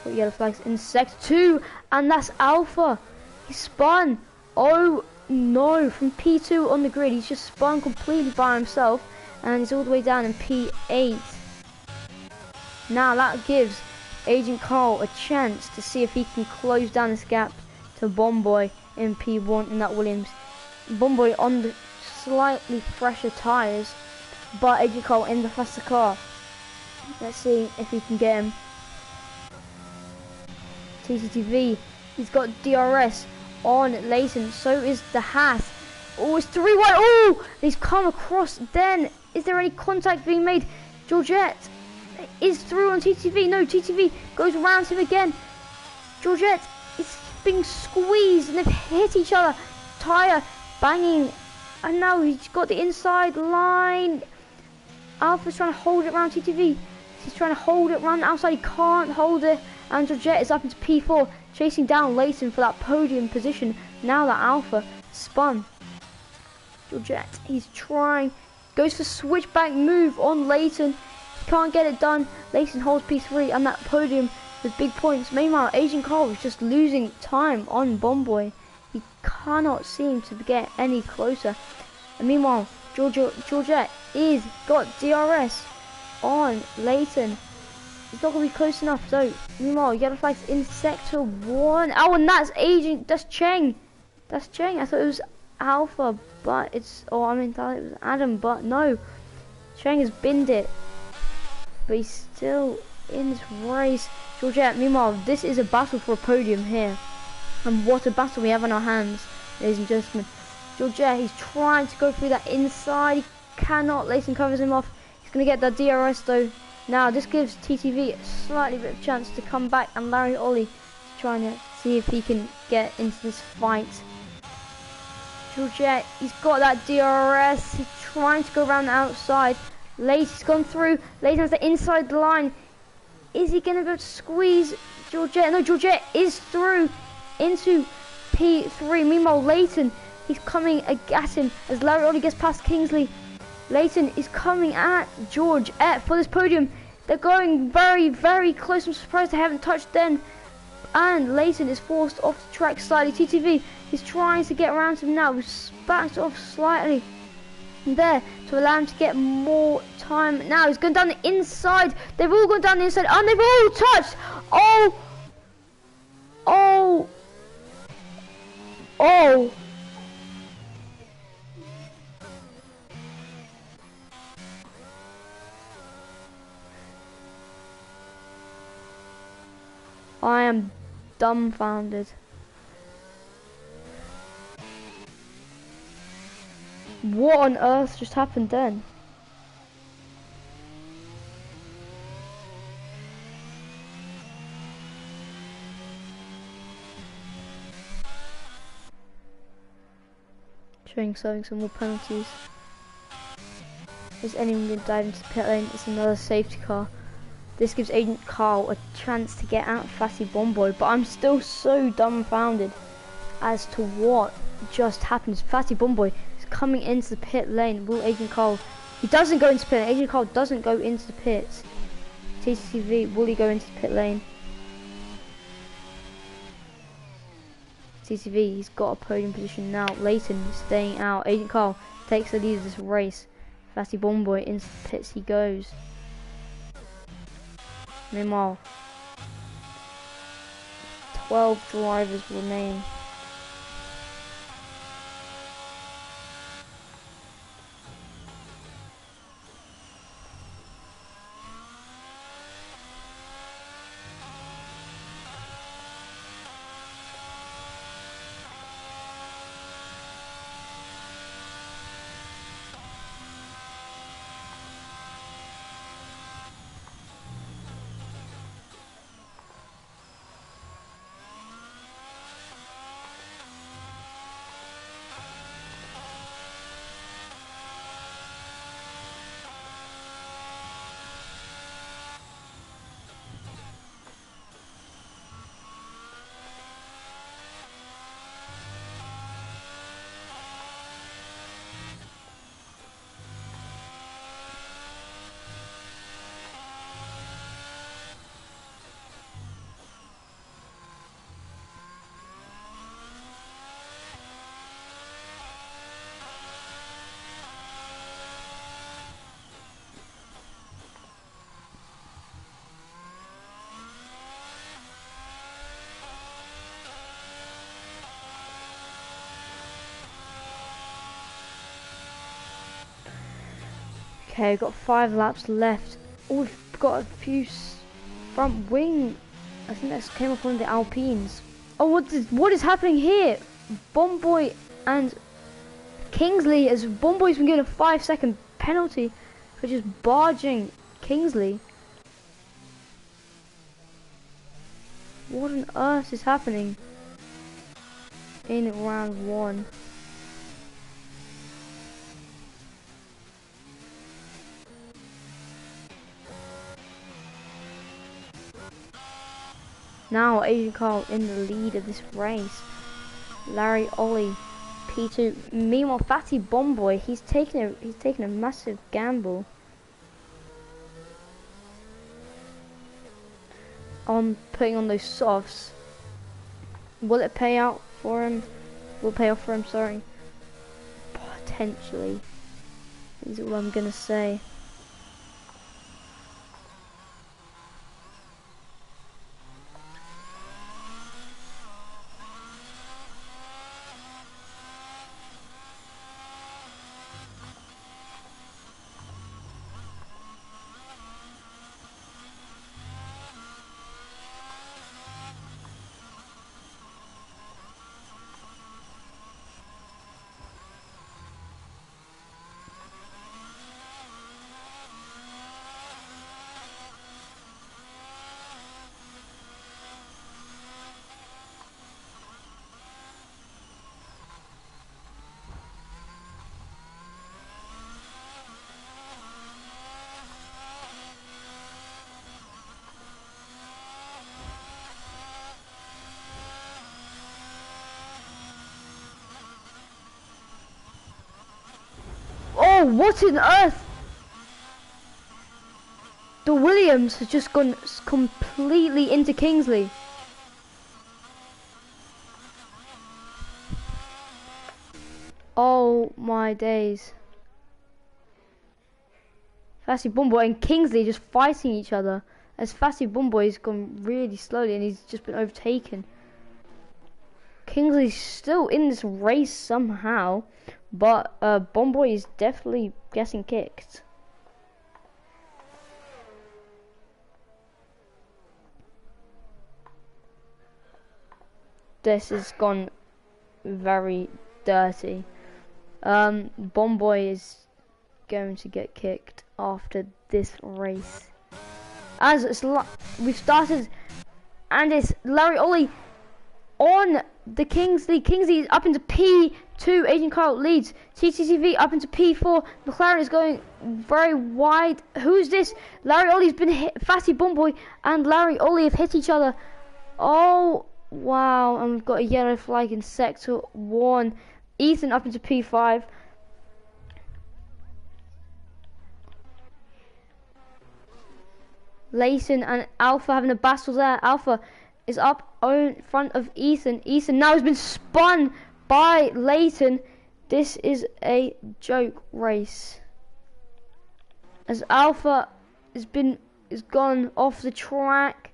Got yellow flags in sector 2, and that's Alpha. He spun. Oh no, from P2 on the grid, he's just spun completely by himself, and he's all the way down in P8. Now that gives Agent Carl a chance to see if he can close down this gap to Bomboy in P1 in that Williams. Bomboy on the slightly fresher tyres, but Agent Carl in the faster car. Let's see if he can get him. TCTV, he's got DRS on Leighton. So is the Haas. Oh, it's 3-1. Oh, he's come across. Then, is there any contact being made? Georgette is through on TTV. No, TTV goes around him again. Georgette is being squeezed and they've hit each other. Tyre banging. And now he's got the inside line. Alpha's trying to hold it around TTV. He's trying to hold it around the outside. He can't hold it. And Georgette is up into P4, chasing down Leighton for that podium position. Now that Alpha spun. Georgette, he's trying. Goes for switchback move on Leighton. He can't get it done. Leighton holds P3 and that podium with big points. Meanwhile, Agent Carl is just losing time on Bomboy. He cannot seem to get any closer. And meanwhile, Georgette is got DRS on Leighton. It's not going to be close enough. So, meanwhile, yellow flags in sector 1. Oh, and that's Agent. That's Cheng. That's Cheng. I thought it was Alpha, but it's... Oh, I mean, thought it was Adam, but no. Cheng has binned it. But he's still in this race. Georgette, meanwhile, this is a battle for a podium here. And what a battle we have on our hands, ladies and gentlemen. Georgette, he's trying to go through that inside. He cannot. Leighton covers him off. He's going to get that DRS though. Now, this gives TTV a slightly bit of chance to come back. And Larry Ollie is trying to see if he can get into this fight. Georgette, he's got that DRS. He's trying to go around the outside. Leighton's gone through. Leighton has the inside line. Is he going to be able to squeeze Georgette? No, Georgette is through into P3. Meanwhile, Leighton, he's coming at him as Larry Ollie gets past Kingsley. Leighton is coming at Georgette for this podium. They're going very, very close. I'm surprised they haven't touched then. And Leighton is forced off the track slightly. TTV is trying to get around him now. He's backed off slightly there to allow him to get more time. Now he's going down the inside. They've all gone down the inside and they've all touched. Oh! Oh! Oh! I am dumbfounded. What on earth just happened then? Serving some more penalties. Is anyone going to dive into the pit lane? It's another safety car. This gives Agent Carl a chance to get out of Fatty Bomboy, but I'm still so dumbfounded as to what just happened. Fatty Bomboy is coming into the pit lane. Will Agent Carl... He doesn't go into the pit lane. Agent Carl doesn't go into the pits. TCV, will he go into the pit lane? TCV, he's got a podium position now. Leighton is staying out. Agent Carl takes the lead of this race. Fatty Bomboy into the pits he goes. Meanwhile, 12 drivers remain. Okay, we've got 5 laps left. Oh, we've got a few front wing. I think that came up on the Alpines. Oh, what is happening here? Bomboy and Kingsley, as Bomboy's been given a 5-second penalty for just barging Kingsley. What on earth is happening in round 1? Now Asian Carl in the lead of this race. Larry, Ollie, P2. Meanwhile, Fatty Bomboy, he's taken a massive gamble on putting on those softs. Will it pay out for him? Will it pay off for him? Sorry, potentially. Is what I'm gonna say. Oh, what on earth? The Williams has just gone completely into Kingsley. Oh my days. Fassi Bumboy and Kingsley just fighting each other, as Fassi Bumboy's gone really slowly and he's just been overtaken. Kingsley's still in this race somehow, but Bomboy is definitely getting kicked. This has gone very dirty. Bomboy is going to get kicked after this race. As it's we've started, and it's Larry Ollie on the Kingsley. Kingsley is up into P2. Agent Carl leads. TTCV up into P4. McLaren is going very wide. Who's this? Larry Ollie's been hit. Fatty Bomboy and Larry Ollie have hit each other. Oh wow! And we've got a yellow flag in sector 1. Ethan up into P5. Layton and Alpha having a battle there. Alpha is up in front of Ethan. Ethan now has been spun by Layton. This is a joke race, as Alpha is gone off the track.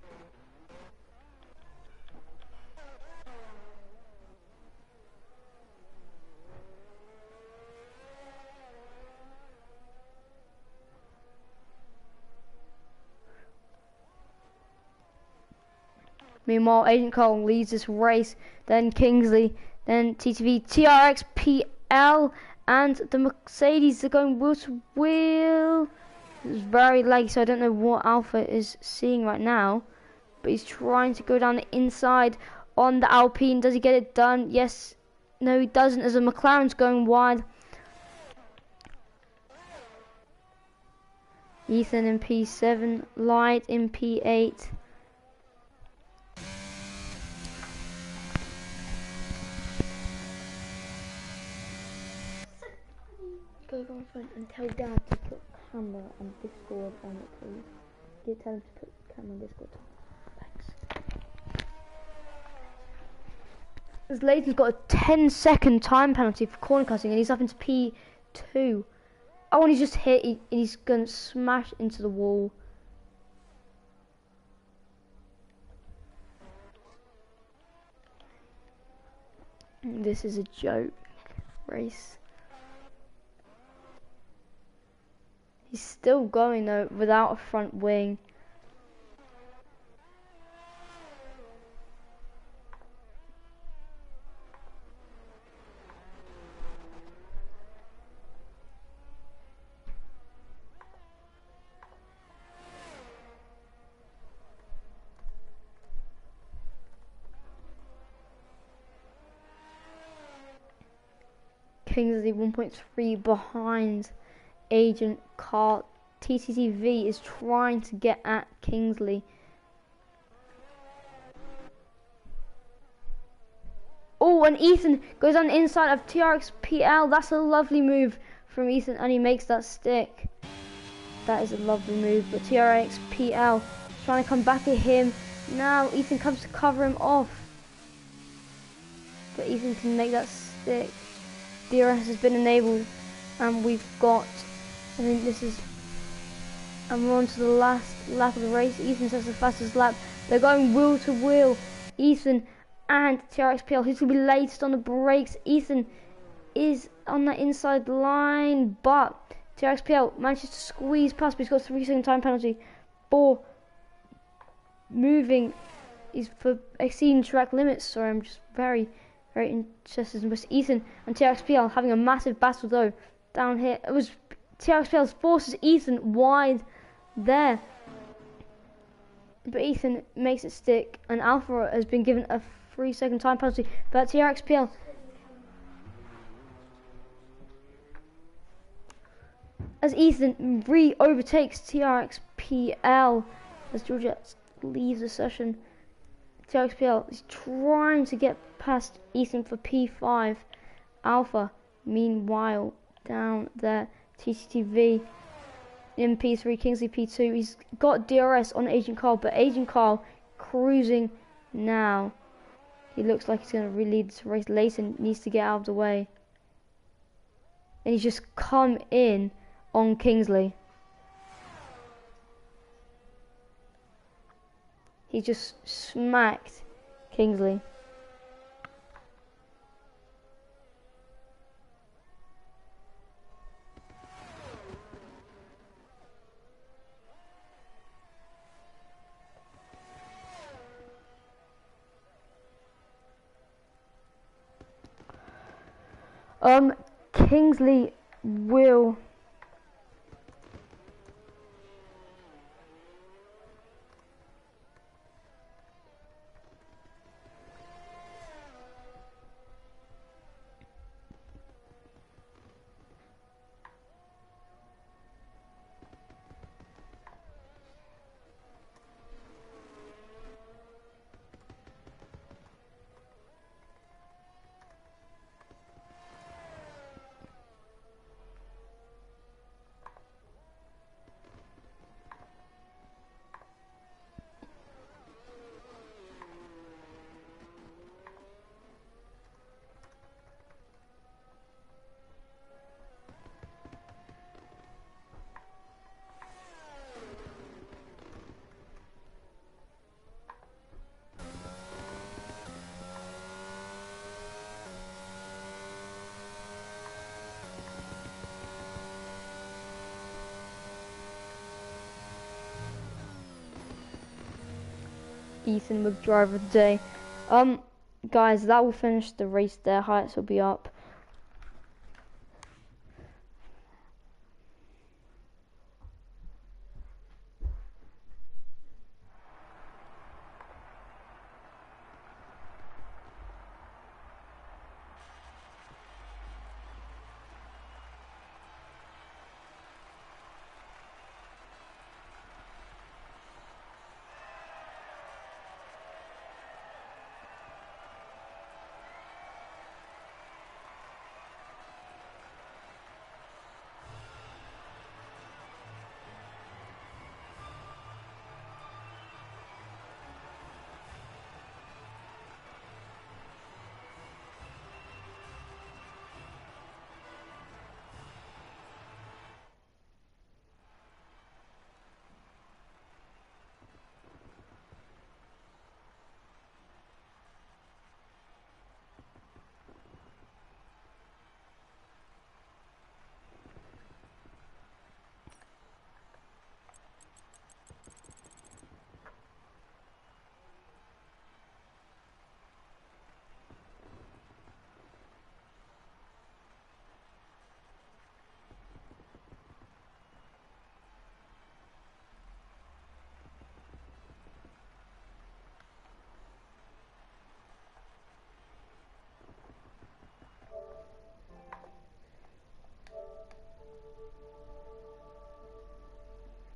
Meanwhile, Agent Carl leads this race, then Kingsley, then TTV, TRX, PL, and the Mercedes are going wheel to wheel. It's very laggy, so I don't know what Alpha is seeing right now, but he's trying to go down the inside on the Alpine. Does he get it done? Yes. No, he doesn't, as the McLaren's going wide. Ethan in P7, Light in P8. Go on phone and tell Dad to put camera and Discord on it, please. Tell him to put camera and Discord on. Thanks. As Layton's got a 10-second time penalty for corner cutting, and he's up into P2. Oh, and he's just hit. He's gonna smash into the wall. This is a joke race. He's still going though, without a front wing. Kingsley 1.3 behind Agent Carl. TCTV is trying to get at Kingsley. Oh, and Ethan goes on the inside of TRXPL. That's a lovely move from Ethan, and he makes that stick. That is a lovely move, but TRXPL trying to come back at him. Now Ethan comes to cover him off, but Ethan can make that stick. DRS has been enabled, and we've got, I think this is, and we're on to the last lap of the race. Ethan says the fastest lap. They're going wheel to wheel. Ethan and TRXPL, who's going to be latest on the brakes. Ethan is on the inside line, but TRXPL manages to squeeze past, but he's got a 3-second time penalty for moving. He's for exceeding track limits. Sorry, I'm just very interested in this. Ethan and TRXPL having a massive battle though down here. It was TRXPL's forces Ethan wide there, but Ethan makes it stick, and Alpha has been given a 3-second time penalty, but TRXPL as Ethan overtakes TRXPL as Georgia leaves the session. TRXPL is trying to get past Ethan for P5. Alpha, meanwhile, down there, TCTV in P3, Kingsley P2. He's got DRS on Agent Carl, but Agent Carl cruising now. He looks like he's going to lead this race. Leighton needs to get out of the way. And he's just come in on Kingsley. He just smacked Kingsley. Kingsley will Ethan with driver of the day. Guys, that will finish the race there. Highlights will be up